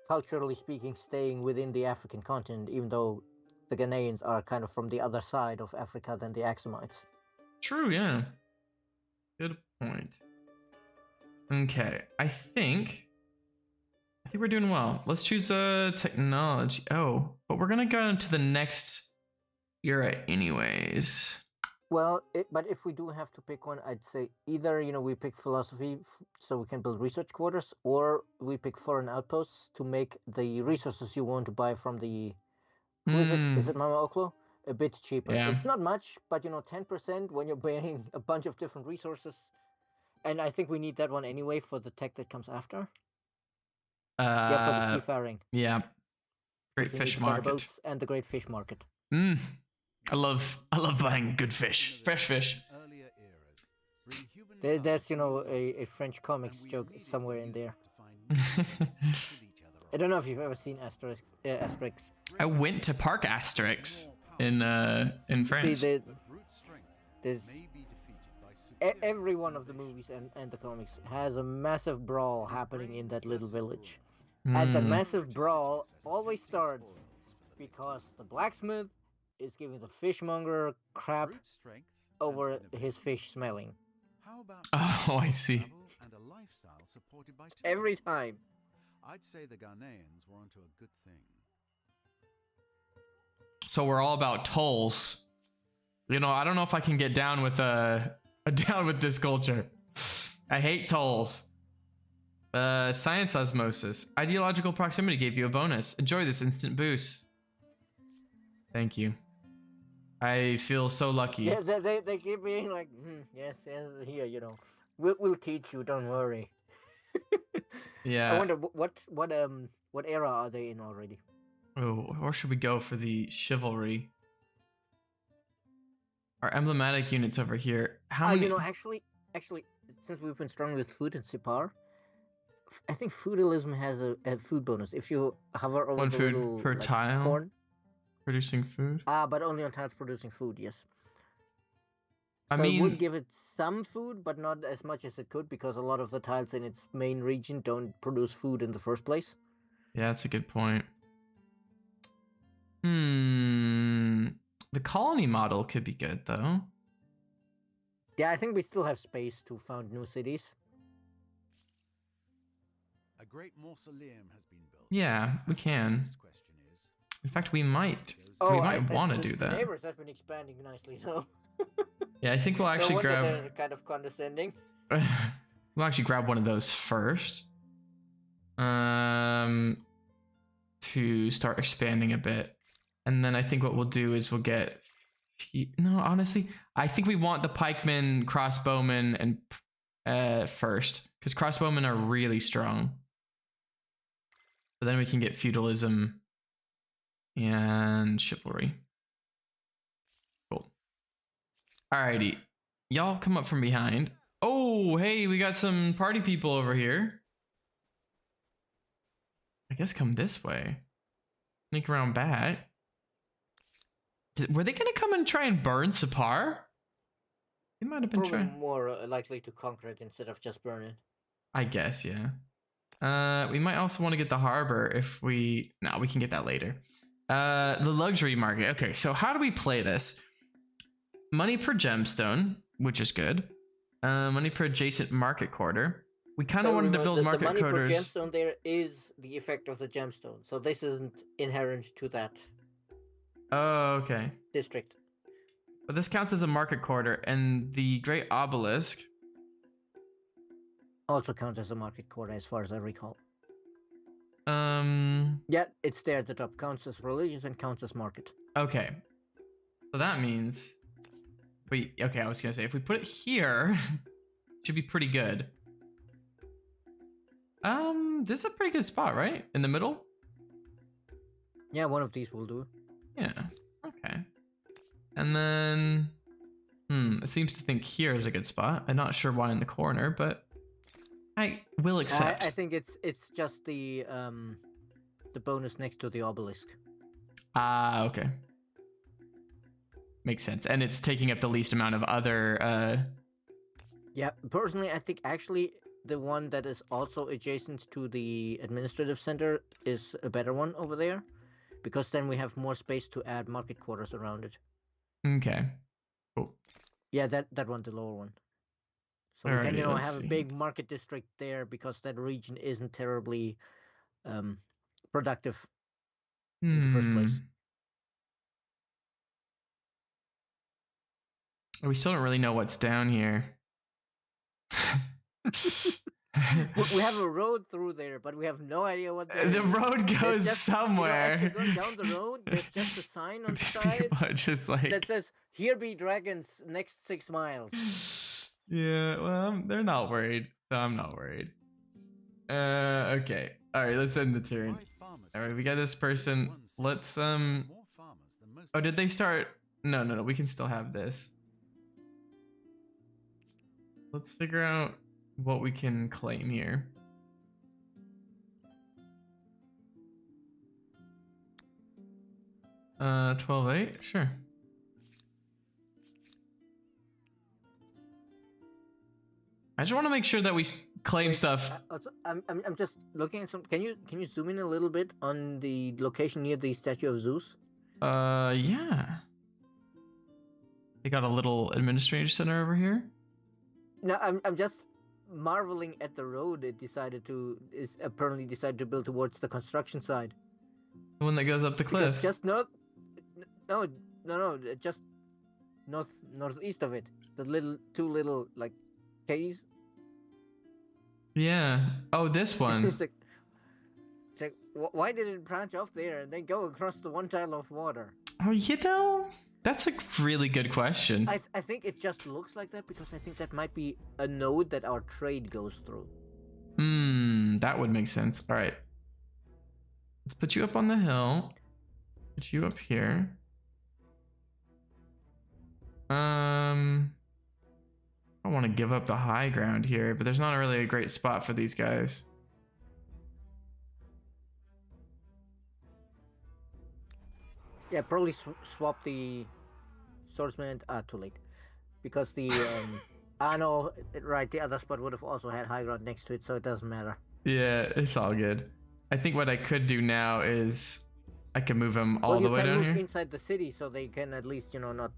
culturally speaking, staying within the African continent, even though the Ghanaians are kind of from the other side of Africa than the Axumites. True, yeah. Good point. Okay, I think we're doing well. Let's choose technology. Oh, but we're gonna go into the next era anyways. Well, but if we do have to pick one, I'd say either we pick philosophy so we can build research quarters, or we pick foreign outposts to make the resources you want to buy from the who is it? Is it Mama Oklo? A bit cheaper. Yeah. It's not much, but 10% when you're buying a bunch of different resources. And I think we need that one anyway for the tech that comes after. Yeah, for the seafaring. Yeah. Great We need fish the better market. boats and the great fish market. I love buying good fish. Fresh fish. Earlier eras, bring human There's power a French comics and we joke immediately somewhere in use there. it to find new ways to kill each other I don't know if you've ever seen Asterix. I went to Park Asterix in France. See, But brute strength there's may be defeated by superior every one of the recommendation. movies and the comics has a massive brawl happening in that little village. And the massive brawl always starts because the blacksmith is giving the fishmonger crap Brute strength and over his innovation. fish smelling. How about Oh, I see. travel and a lifestyle supported by Every technology? time. I'd say the Ghanaians were onto a good thing. So we're all about tolls. I don't know if I can get down with down with this culture. I hate tolls. Science osmosis. Ideological proximity gave you a bonus. Enjoy this instant boost. Thank you. I feel so lucky. Yeah, they keep being like, yes, here, we'll teach you. Don't worry. Yeah. I wonder what era are they in already? Oh, or should we go for the chivalry? Our emblematic units over here. How many? Actually, since we've been strong with food and Sipar, I think feudalism has a food bonus. If you hover over One the food little per tile? corn. Producing food? But only on tiles producing food, yes. I So it mean, would give it some food, but not as much as it could, because a lot of the tiles in its main region don't produce food in the first place. yeah, that's a good point. The colony model could be good though. Yeah, I think we still have space to found new cities. A great mausoleum has been built. Yeah, we can. Next question is, In fact, we might. goes We might want to the- do the that. neighbors have been expanding nicely, though. Yeah, I think we'll No actually wonder grab. they're kind of condescending. We'll actually grab one of those first. To start expanding a bit, and then I think what we'll do is we'll get. No, honestly, I think we want the pikemen, crossbowmen, and first, because crossbowmen are really strong. But then we can get feudalism and chivalry. Cool. Alrighty, y'all come up from behind. Oh, hey, we got some party people over here. I guess come this way. Sneak around back. Were they gonna come and try and burn Sipar? They might have been Probably trying. more likely to conquer it instead of just burn it. I guess, yeah. We might also want to get the harbor if we. No, we can get that later. The luxury market. Okay, so how do we play this? Money per gemstone, which is good. Money per adjacent market quarter. We kind of So wanted to remember, build the market money quarters. per gemstone there is the effect of the gemstone, so this isn't inherent to that Oh, okay. district. But this counts as a market quarter, and the Great Obelisk. Also counts as a market quarter, as far as I recall. Um. Yeah, it's there at the top. Counts as religious and counts as market. Okay. So that means. Okay, I was gonna say if we put it here, it should be pretty good. This is a pretty good spot, right? In the middle? Yeah, one of these will do. Yeah. Okay. And then It seems to think here is a good spot. I'm not sure why in the corner, but I will accept. I think it's just the bonus next to the obelisk. Ah, okay. Makes sense. And it's taking up the least amount of other Yeah, personally, I think actually the one that is also adjacent to the administrative center is a better one over there, because then we have more space to add market quarters around it. Okay. Cool. Yeah, that one, the lower one. So we can, Alrighty, let's have a see. big market district there because that region isn't terribly productive in the first place. We still don't really know what's down here. We have a road through there, but we have no idea what that The is. road goes Just, somewhere. as you're going down the road, there's just a sign on the These side people are just like that says, "Here be dragons next 6 miles." Yeah, well, they're not worried, so I'm not worried. Okay. Alright, let's end the turn. Alright, we got this person. Let's Oh, did they start? No, we can still have this. Let's figure out what we can claim here. Uh, 12-8, sure. I just want to make sure that we claim Wait, stuff. Also, I'm just looking at some. Can you zoom in a little bit on the location near the statue of Zeus? Yeah. They got a little administrative center over here. No, I'm just marveling at the road it apparently decided to build towards the construction side. The one that goes up the Because cliff. just just northeast of it, the two little like cays. Yeah. Oh, this one. It's like, why did it branch off there and then go across the one tile of water? Oh, that's a really good question. I think it just looks like that because I think that might be a node that our trade goes through. That would make sense. All right. Let's put you up on the hill. Put you up here. I don't want to give up the high ground here, but there's not really a great spot for these guys. Yeah, probably swap the swordsman and too late, because the no, right, the other spot would have also had high ground next to it, so it doesn't matter. Yeah, it's all good. I think what I could do now is I can move them all the way down here. You can move inside the city, so they can at least not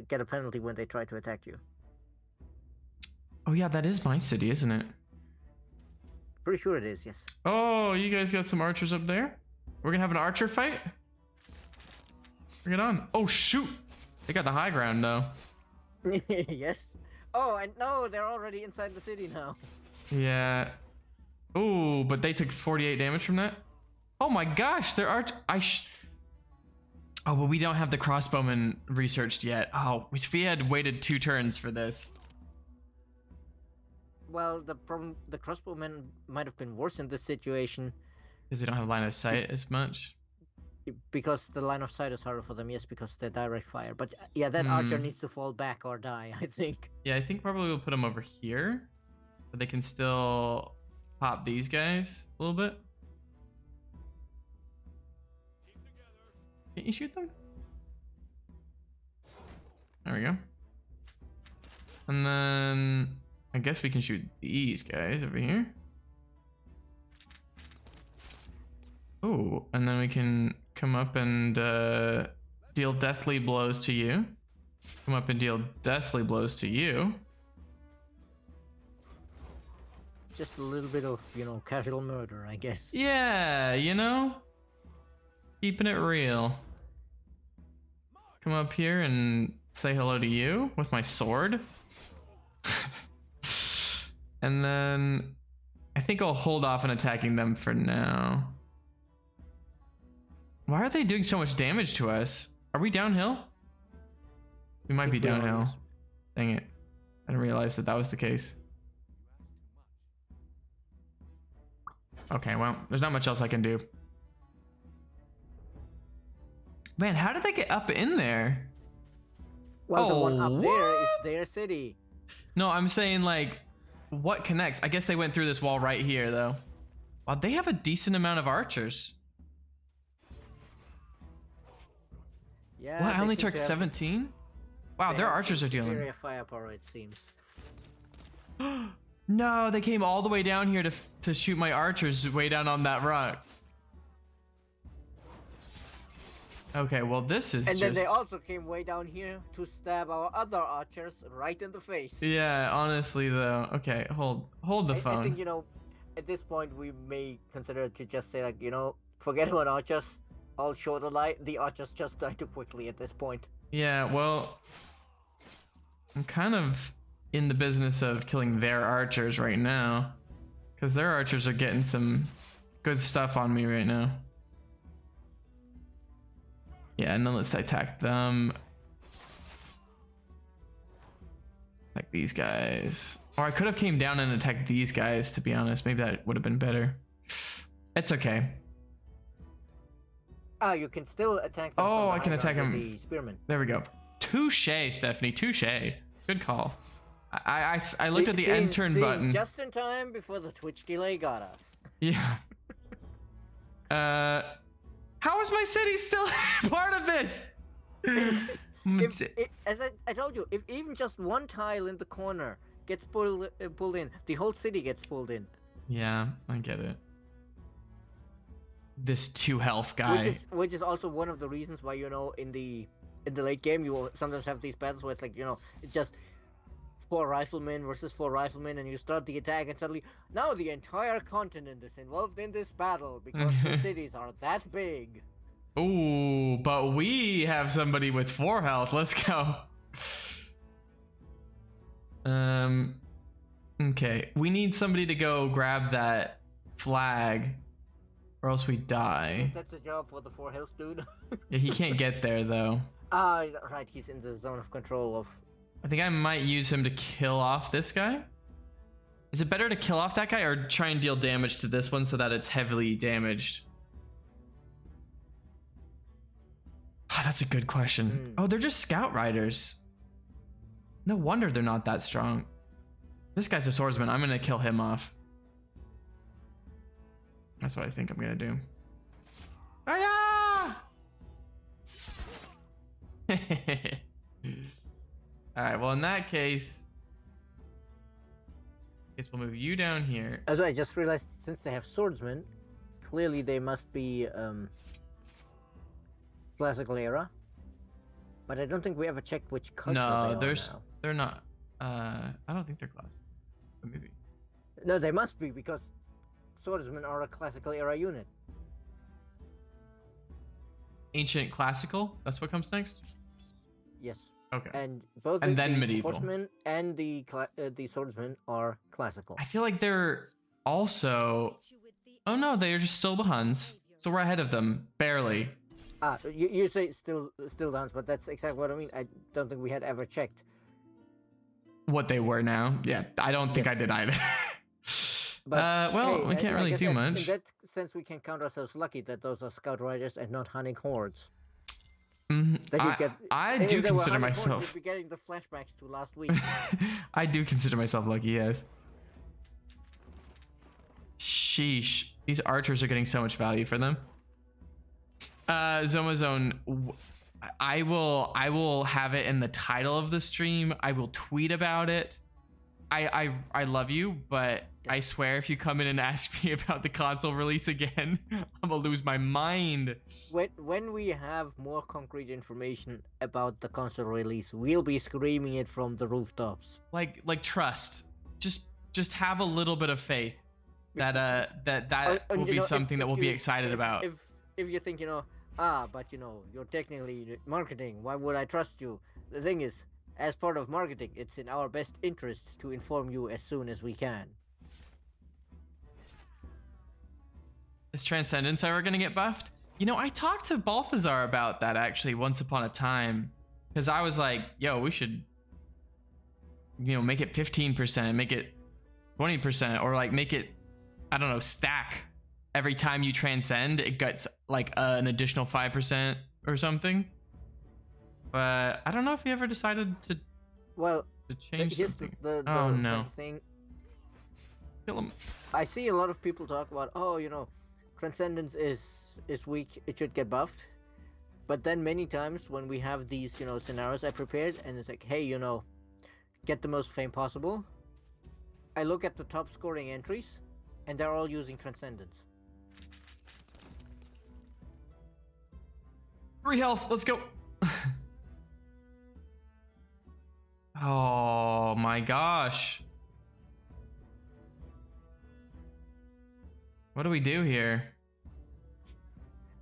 get a penalty when they try to attack you. Oh yeah, that is my city, isn't it? Pretty sure it is, yes. Oh, you guys got some archers up there? We're gonna have an archer fight? Bring it on. Oh shoot! They got the high ground though. Yes. Oh, and no, they're already inside the city now. Yeah. Ooh, but they took 48 damage from that. Oh my gosh, there are. Oh, but we don't have the crossbowmen researched yet. Oh, if we had waited 2 turns for this. Well, the crossbowmen might have been worse in this situation. Because they don't have line of sight as much. Because the line of sight is harder for them, yes, because they're direct fire. But yeah, that archer needs to fall back or die, I think. Yeah, I think probably we'll put them over here. But they can still pop these guys a little bit. Can't you shoot them? There we go. And then I guess we can shoot these guys over here. Oh, and then we can come up and deal deathly blows to you. Come up and deal deathly blows to you. Just a little bit of, casual murder, I guess. Yeah, keeping it real. Come up here and say hello to you with my sword. And then I think I'll hold off on attacking them for now. Why are they doing so much damage to us? Are we downhill? We might be downhill. Dang it. I didn't realize that was the case. Okay, well, there's not much else I can do. Man, how did they get up in there? Well, the one Oh, up there is what? their city. No, I'm saying like, what connects? I guess they went through this wall right here though. Wow, they have a decent amount of archers. Yeah, What? I they only seem took to have 17? Wow, they their have archers are dealing. superior firepower, it seems. No, they came all the way down here to shoot my archers way down on that rock. Okay, well this is And just... then they also came way down here to stab our other archers right in the face. Yeah, honestly though. Okay, hold the phone. I think, at this point we may consider to just say, like, forget about archers. All short the archers just die too quickly at this point. Yeah, well, I'm kind of in the business of killing their archers right now, because their archers are getting some good stuff on me right now. Yeah, and then let's attack them. Like these guys. Or I could have came down and attacked these guys, to be honest. Maybe that would have been better. It's okay. Ah, you can still attack them. Oh, from the I can high attack ground with him. the spearmen. There we go. Touche, Stephanie. Touche. Good call. I looked at the end turn button. Just in time before the Twitch delay got us. Yeah. How is my city still part of this? As I told you, if even just one tile in the corner gets pulled in, the whole city gets pulled in. Yeah, I get it. This 2 health guy. Which is also one of the reasons why, in the late game you will sometimes have these battles where it's like, it's just 4 riflemen versus 4 riflemen, and you start the attack and suddenly now the entire continent is involved in this battle because the cities are that big. Ooh, but we have somebody with 4 health. Let's go. Okay, we need somebody to go grab that flag, or else we die. That's a job for the 4 health dude. Yeah, he can't get there though. Ah, right, he's in the zone of control of... I think I might use him to kill off this guy. Is it better to kill off that guy or try and deal damage to this one so that it's heavily damaged? Oh, that's a good question. Oh, they're just scout riders. No wonder they're not that strong. This guy's a swordsman. I'm gonna kill him off. That's what I think I'm gonna do. Ah, yeah! All right. Well, in that case, I guess we'll move you down here. Also, I just realized since they have swordsmen, clearly they must be classical era. But I don't think we ever checked which culture No, they are now. they're not. I don't think they're class. But maybe. No, they must be because swordsmen are a classical era unit. Ancient classical. That's what comes next. Yes. Okay. And both And the then medieval. horsemen and the swordsmen are classical. I feel like they're also. Oh no, they're just still the Huns. So we're ahead of them, barely. Ah, you say still dance, but that's exactly what I mean. I don't think we had ever checked. What they were now. Yeah, I don't think I Yes. did either. But well, hey, we can't I really guess do in much. that sense, we can count ourselves lucky that those are scout riders and not hunting hordes. That you get. I If do they were consider hunting hordes, myself. you'd be getting the flashbacks to last week. I do consider myself lucky, yes. Sheesh. These archers are getting so much value for them. Zomazone, I will have it in the title of the stream. I will tweet about it. I love you, but I swear if you come in and ask me about the console release again, I'm gonna lose my mind. When we have more concrete information about the console release, we'll be screaming it from the rooftops. Like trust. Just have a little bit of faith that will be something that we'll be excited about. If you think, but you're technically marketing, why would I trust you? The thing is, as part of marketing, it's in our best interest to inform you as soon as we can. Is Transcendence ever gonna get buffed? I talked to Balthazar about that actually once upon a time, because I was like, yo, we should make it 15%, make it 20%, or like make it, I don't know, stack. Every time you transcend, it gets like an additional 5% or something. But I don't know if he ever decided Well, to change here's something. the Oh the no. funny thing. Kill him. I see a lot of people talk about, oh, Transcendence is weak. It should get buffed. But then many times when we have these, scenarios I prepared, and it's like, hey, get the most fame possible. I look at the top scoring entries, and they're all using Transcendence. 3 health. Let's go. Oh my gosh. What do we do here?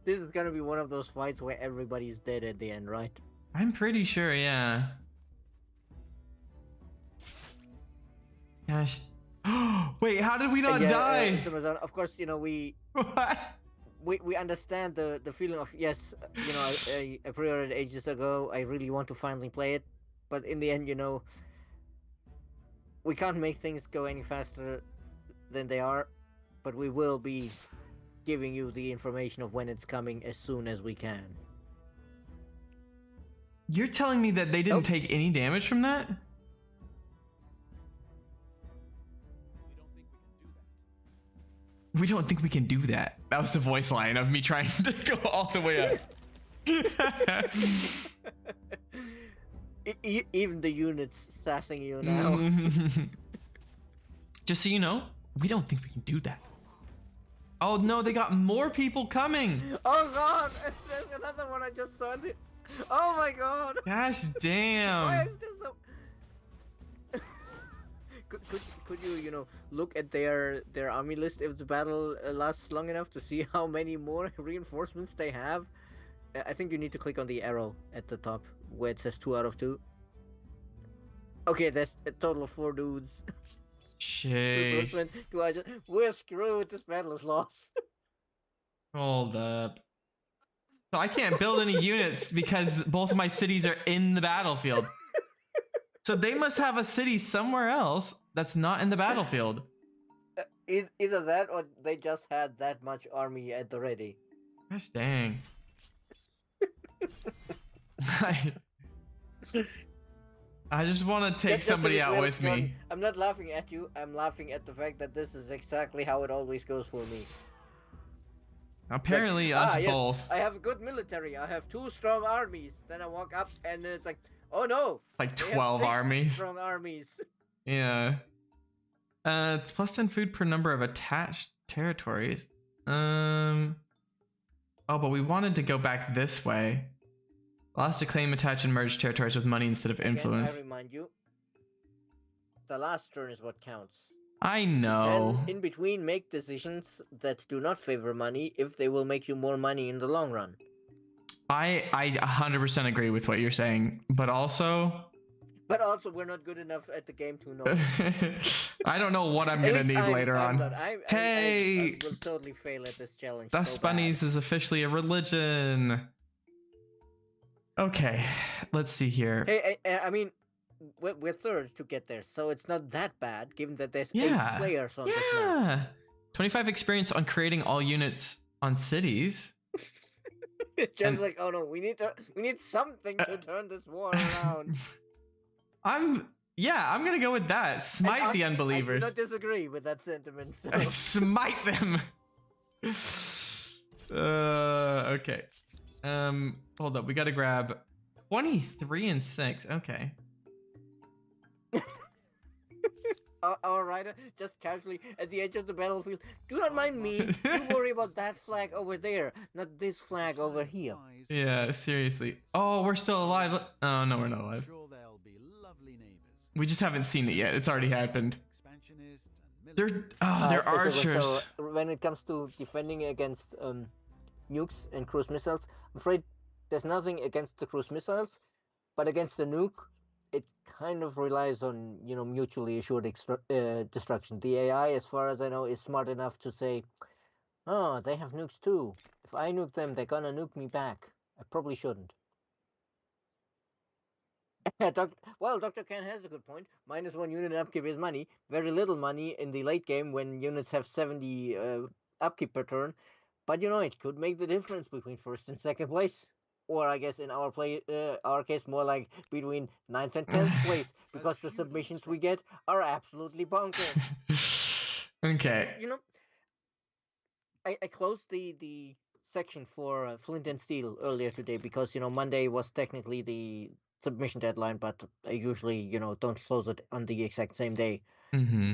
This is gonna be one of those fights where everybody's dead at the end, right? I'm pretty sure, yeah. Gosh. Wait, how did we not die? Amazon, of course, we What? we understand the feeling of, yes, I pre-ordered ages ago. I really want to finally play it, but in the end, we can't make things go any faster than they are. But we will be giving you the information of when it's coming as soon as we can. You're telling me that they didn't take any damage from that? We don't think we can do that. That was the voice line of me trying to go all the way up. Even the units sassing you now. Just so you know, we don't think we can do that. Oh no, they got more people coming. Oh god, there's another one I just saw. Oh my god. Gosh damn. Why is this so... Could you look at their army list if the battle lasts long enough to see how many more reinforcements they have? I think you need to click on the arrow at the top where it says 2 out of 2. Okay, that's a total of 4 dudes. Shit. We're screwed. This battle is lost. Hold up. So I can't build any units because both of my cities are in the battlefield. So they must have a city somewhere else that's not in the battlefield. Either that or they just had that much army at the ready. Gosh dang. I just want to take somebody out with me. I'm not laughing at you. I'm laughing at the fact that this is exactly how it always goes for me. Apparently, us both. Yes, I have a good military. I have 2 strong armies. Then I walk up and it's like, oh no! Like 12 armies. Strong armies. Yeah. It's plus 10 food per number of attached territories. Oh, but we wanted to go back this way. Allows to claim, attach, and merge territories with money instead of influence. Again, I remind you, the last turn is what counts. I know. You can, in between, make decisions that do not favor money if they will make you more money in the long run. I 100% agree with what you're saying, but also... But also, we're not good enough at the game to know. I don't know what I'm gonna need later on. Hey! I will totally fail at this challenge. Dust Bunnies is officially a religion. Okay, let's see here. Hey, I mean, we're third to get there, so it's not that bad, given that there's 8 players on this map. 25 experience on creating all units on cities. Just like, oh no, we need something to turn this war around. I'm gonna go with that. Smite the unbelievers. I do not disagree with that sentiment. So. Smite them. Okay. Hold up. We gotta grab 23 and 6. Okay. All right, just casually at the edge of the battlefield. Do not mind me. You worry about that flag over there, not this flag over here. Yeah, seriously. Oh, we're still alive. Oh no, we're not alive. We just haven't seen it yet. It's already happened. They're archers. So when it comes to defending against nukes and cruise missiles, I'm afraid there's nothing against the cruise missiles, but against the nuke, it kind of relies on mutually assured destruction. The AI, as far as I know, is smart enough to say, "Oh, they have nukes too. If I nuke them, they're gonna nuke me back. I probably shouldn't." Dr. Ken has a good point. -1 unit upkeep is money. Very little money in the late game when units have 70 upkeep per turn. But it could make the difference between first and second place. or I guess in our case, more like between 9th and 10th place, because the feudal submissions we structure. get are absolutely bonkers. Okay. You know, I closed the section for Flint and Steel earlier today because Monday was technically the submission deadline, but I usually don't close it on the exact same day. Mm-hmm.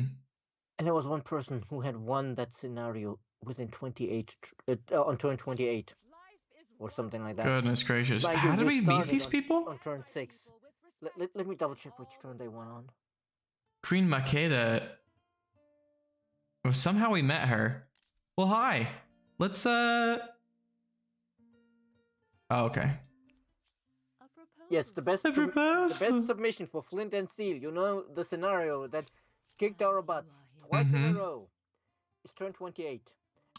And there was one person who had won that scenario within 28 on turn 28 or something like that. Goodness gracious. Mind you, How did you we meet started these people? on turn 6. Let me double check which turn they won on. Queen Makeda. Well, somehow we met her. Well, hi. Let's Oh, okay. Yes, the best The proposal. submission for Flint and Steel. You know the scenario that kicked our butts twice in a Mm-hmm. row. Is turn 28.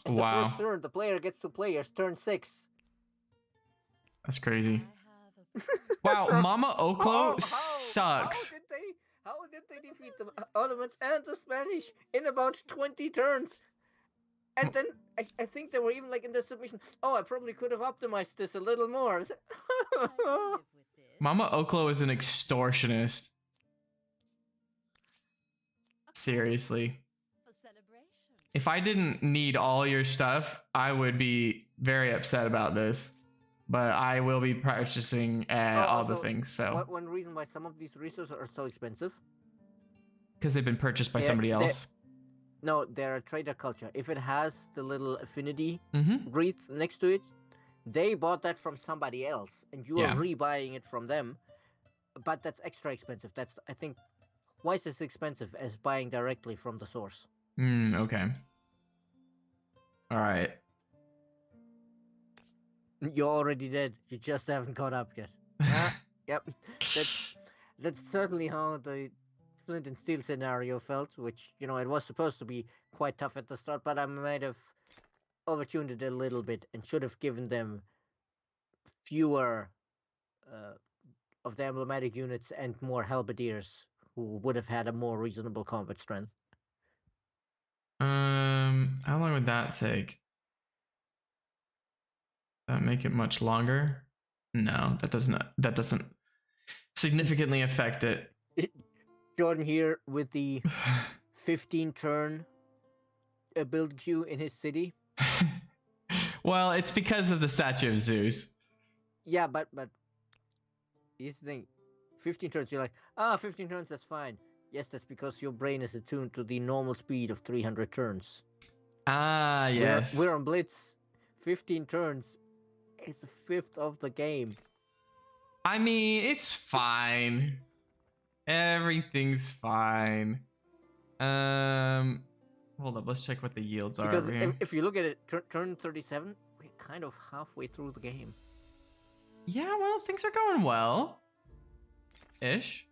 And the Wow. first turn the player gets to play is turn 6. That's crazy. Wow, Mama Oklo How sucks. did they defeat the Ottomans and the Spanish in about 20 turns? And then I think they were even like in the submission. Oh, I probably could have optimized this a little more. Mama Oklo is an extortionist. Seriously. If I didn't need all your stuff, I would be very upset about this. But I will be purchasing all the Also, things, so. one reason why some of these resources are so expensive? Because they've been purchased by They're- somebody they're- else. No, they're a trader culture. If it has the little affinity Mm-hmm. wreath next to it, they bought that from somebody else, and you Yeah. are rebuying it from them. But that's extra expensive. That's, I think, twice as expensive as buying directly from the source. Okay. Alright. You're already dead. You just haven't caught up yet. Yep. That's certainly how the Flint and Steel scenario felt, which, it was supposed to be quite tough at the start, but I might have overtuned it a little bit and should have given them fewer of the emblematic units and more halberdiers who would have had a more reasonable combat strength. How long would that take? That make it much longer? No, that doesn't significantly affect it. Jordan here with the 15 turn build queue in his city. Well, it's because of the statue of Zeus. Yeah, but here's the thing. 15 turns, you're like, 15 turns, that's fine. Yes, that's because your brain is attuned to the normal speed of 300 turns. Ah, yes. We're on Blitz. 15 turns is a fifth of the game. I mean, it's fine. Everything's fine. Hold up, let's check what the yields are Because over here. if you look at it, turn 37, we're kind of halfway through the game. Yeah, well, things are going well. Ish.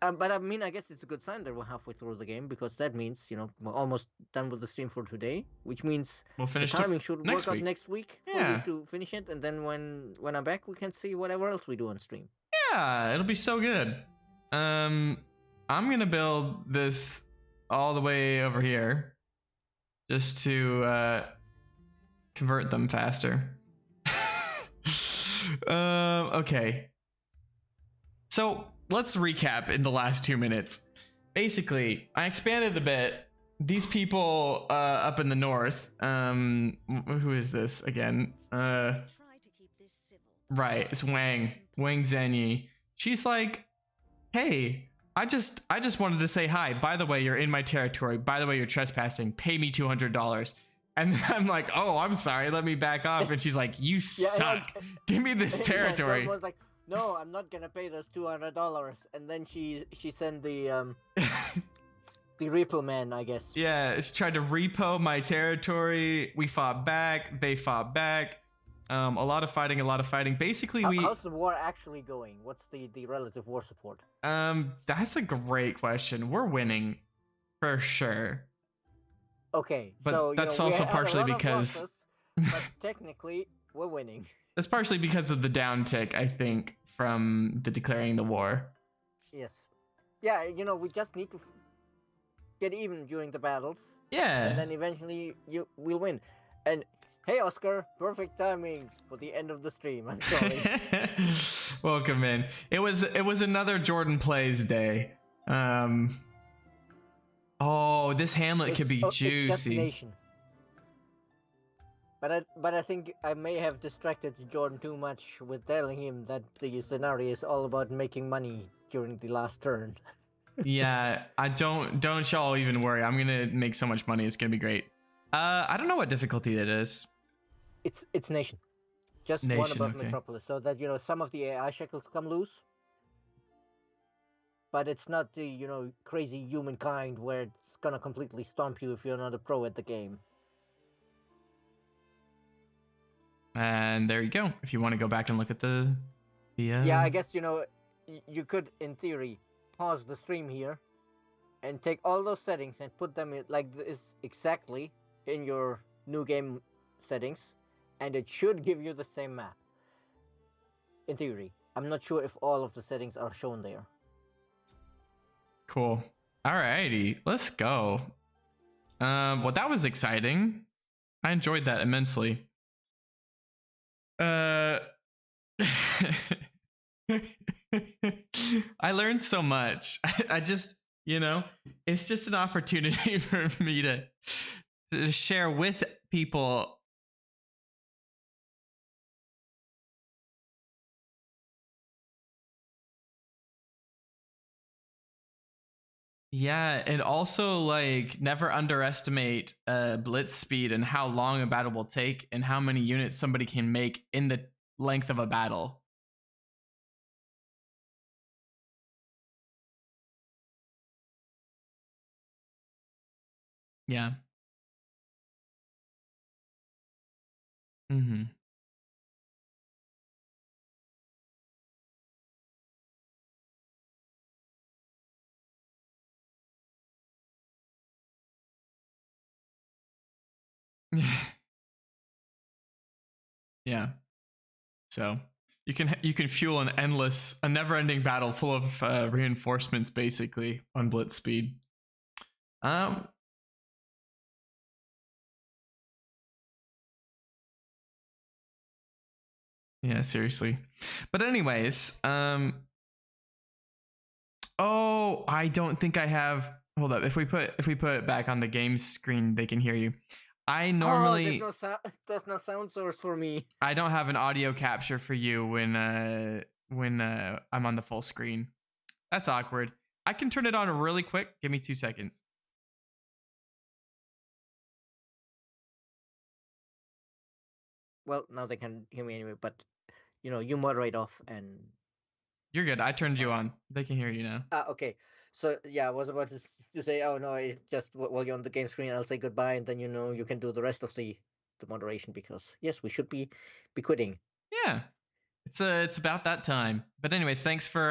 But I mean, I guess it's a good sign that we're halfway through the game, because that means, we're almost done with the stream for today, which means We'll the finish timing should next work out week. next week for Yeah. you to finish it, and then when I'm back, we can see whatever else we do on stream. Yeah, it'll be so good. I'm gonna build this all the way over here just to convert them faster. Okay. So let's recap in the last 2 minutes. Basically, I expanded a bit. These people up in the north, who is this again? Right, it's Wang Zhenyi. She's like, hey, I just wanted to say hi. By the way, you're in my territory. By the way, you're trespassing. Pay me $200. And then I'm like, oh, I'm sorry. Let me back off. And she's like, you suck. Give me this territory. Yeah, was like, no, I'm not gonna pay those $200. And then she sent the the repo man, I guess. Yeah, she tried to repo my territory. We fought back. They fought back. A lot of fighting. Basically, how's the war actually going? What's the relative war support? That's a great question. We're winning, for sure. Okay, But so that's we also had a partially lot of because losses, but technically we're winning. that's partially because of the downtick, I think, from the declaring the war. Yes. Yeah, we just need to get even during the battles. Yeah. And then eventually we'll win. And Hey, Oscar, perfect timing for the end of the stream. I'm sorry. Welcome in. It was another Jordan Plays day. Oh, this Hamlet could be It's just juicy. nation. But I think I may have distracted Jordan too much with telling him that the scenario is all about making money during the last turn. Yeah, I don't y'all even worry. I'm gonna make so much money. It's gonna be great. I don't know what difficulty it is. It's nation. Just one Nation, above okay. Metropolis, so that some of the AI shackles come loose. But it's not the crazy humankind where it's gonna completely stomp you if you're not a pro at the game. And there you go. If you want to go back and look at the Yeah, I guess you could in theory pause the stream here and take all those settings and put them in like this exactly in your new game settings, and it should give you the same map. In theory, I'm not sure if all of the settings are shown there. Cool. Alrighty, let's go. Well, that was exciting. I enjoyed that immensely. I learned so much. I just, it's just an opportunity for me to share with people. Yeah, and also like never underestimate blitz speed and how long a battle will take and how many units somebody can make in the length of a battle. Yeah. Mm-hmm. Yeah. So you can fuel a never-ending battle full of reinforcements, basically on blitz speed. Um. Yeah, seriously. But anyways, oh, I don't think I have. Hold up. If we put it back on the game screen, they can hear you. I normally there's no sound source for me. I don't have an audio capture for you when I'm on the full screen. That's awkward. I can turn it on really quick. Give me 2 seconds. Well, now they can hear me anyway, but you moderate off and You're good. I turned you on. They can hear you now. okay. So yeah, I was about to say, oh no, it's just while you're on the game screen, I'll say goodbye, and then you can do the rest of the moderation, because yes, we should be quitting. Yeah. It's about that time. But anyways, thanks for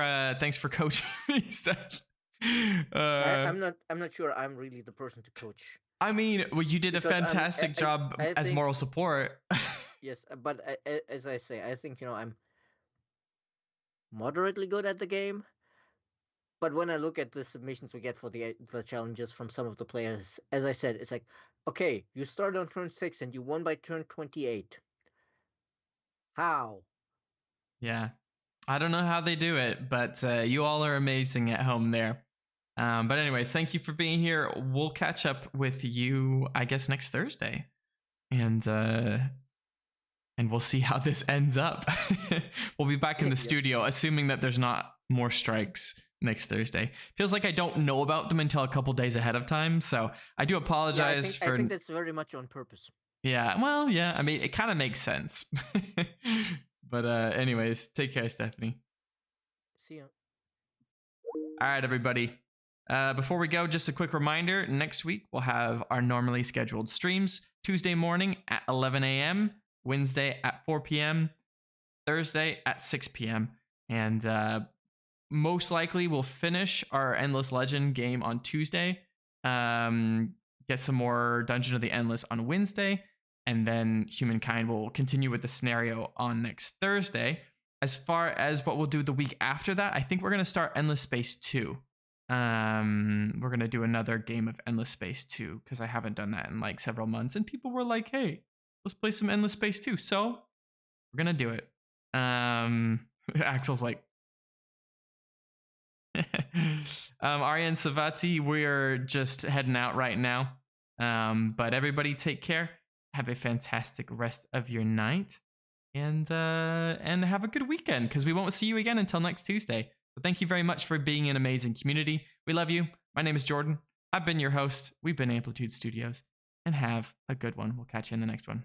coaching me, Steph. I'm not sure I'm really the person to coach. I mean, well, you did a Because fantastic job I as think- moral support. Yes, but as I say, I think I'm moderately good at the game. But when I look at the submissions we get for the challenges from some of the players, as I said, it's like, okay, you started on turn 6 and you won by turn 28. How? Yeah. I don't know how they do it, but you all are amazing at home there. But anyways, thank you for being here. We'll catch up with you, I guess, next Thursday. And we'll see how this ends up. We'll be back in the studio, assuming that there's not more strikes next Thursday. Feels like I don't know about them until a couple days ahead of time, so I do apologize I think that's very much on purpose. Yeah, well, yeah, I mean, it kind of makes sense. But anyways, take care, Stephanie. See ya. All right, everybody. Before we go, just a quick reminder, next week we'll have our normally scheduled streams. Tuesday morning at 11 a.m., Wednesday at 4 p.m., Thursday at 6 p.m. And most likely we'll finish our Endless Legend game on Tuesday, get some more Dungeon of the Endless on Wednesday, and then Humankind will continue with the scenario on next Thursday. As far as what we'll do the week after that, I think we're going to start Endless Space 2. We're going to do another game of Endless Space 2 because I haven't done that in like several months. And people were like, hey, let's play some Endless Space 2. So we're gonna do it. Axel's like, Arya and Savati, we're just heading out right now. But everybody take care. Have a fantastic rest of your night. And have a good weekend, because we won't see you again until next Tuesday. But thank you very much for being an amazing community. We love you. My name is Jordan. I've been your host. We've been Amplitude Studios. And have a good one. We'll catch you in the next one.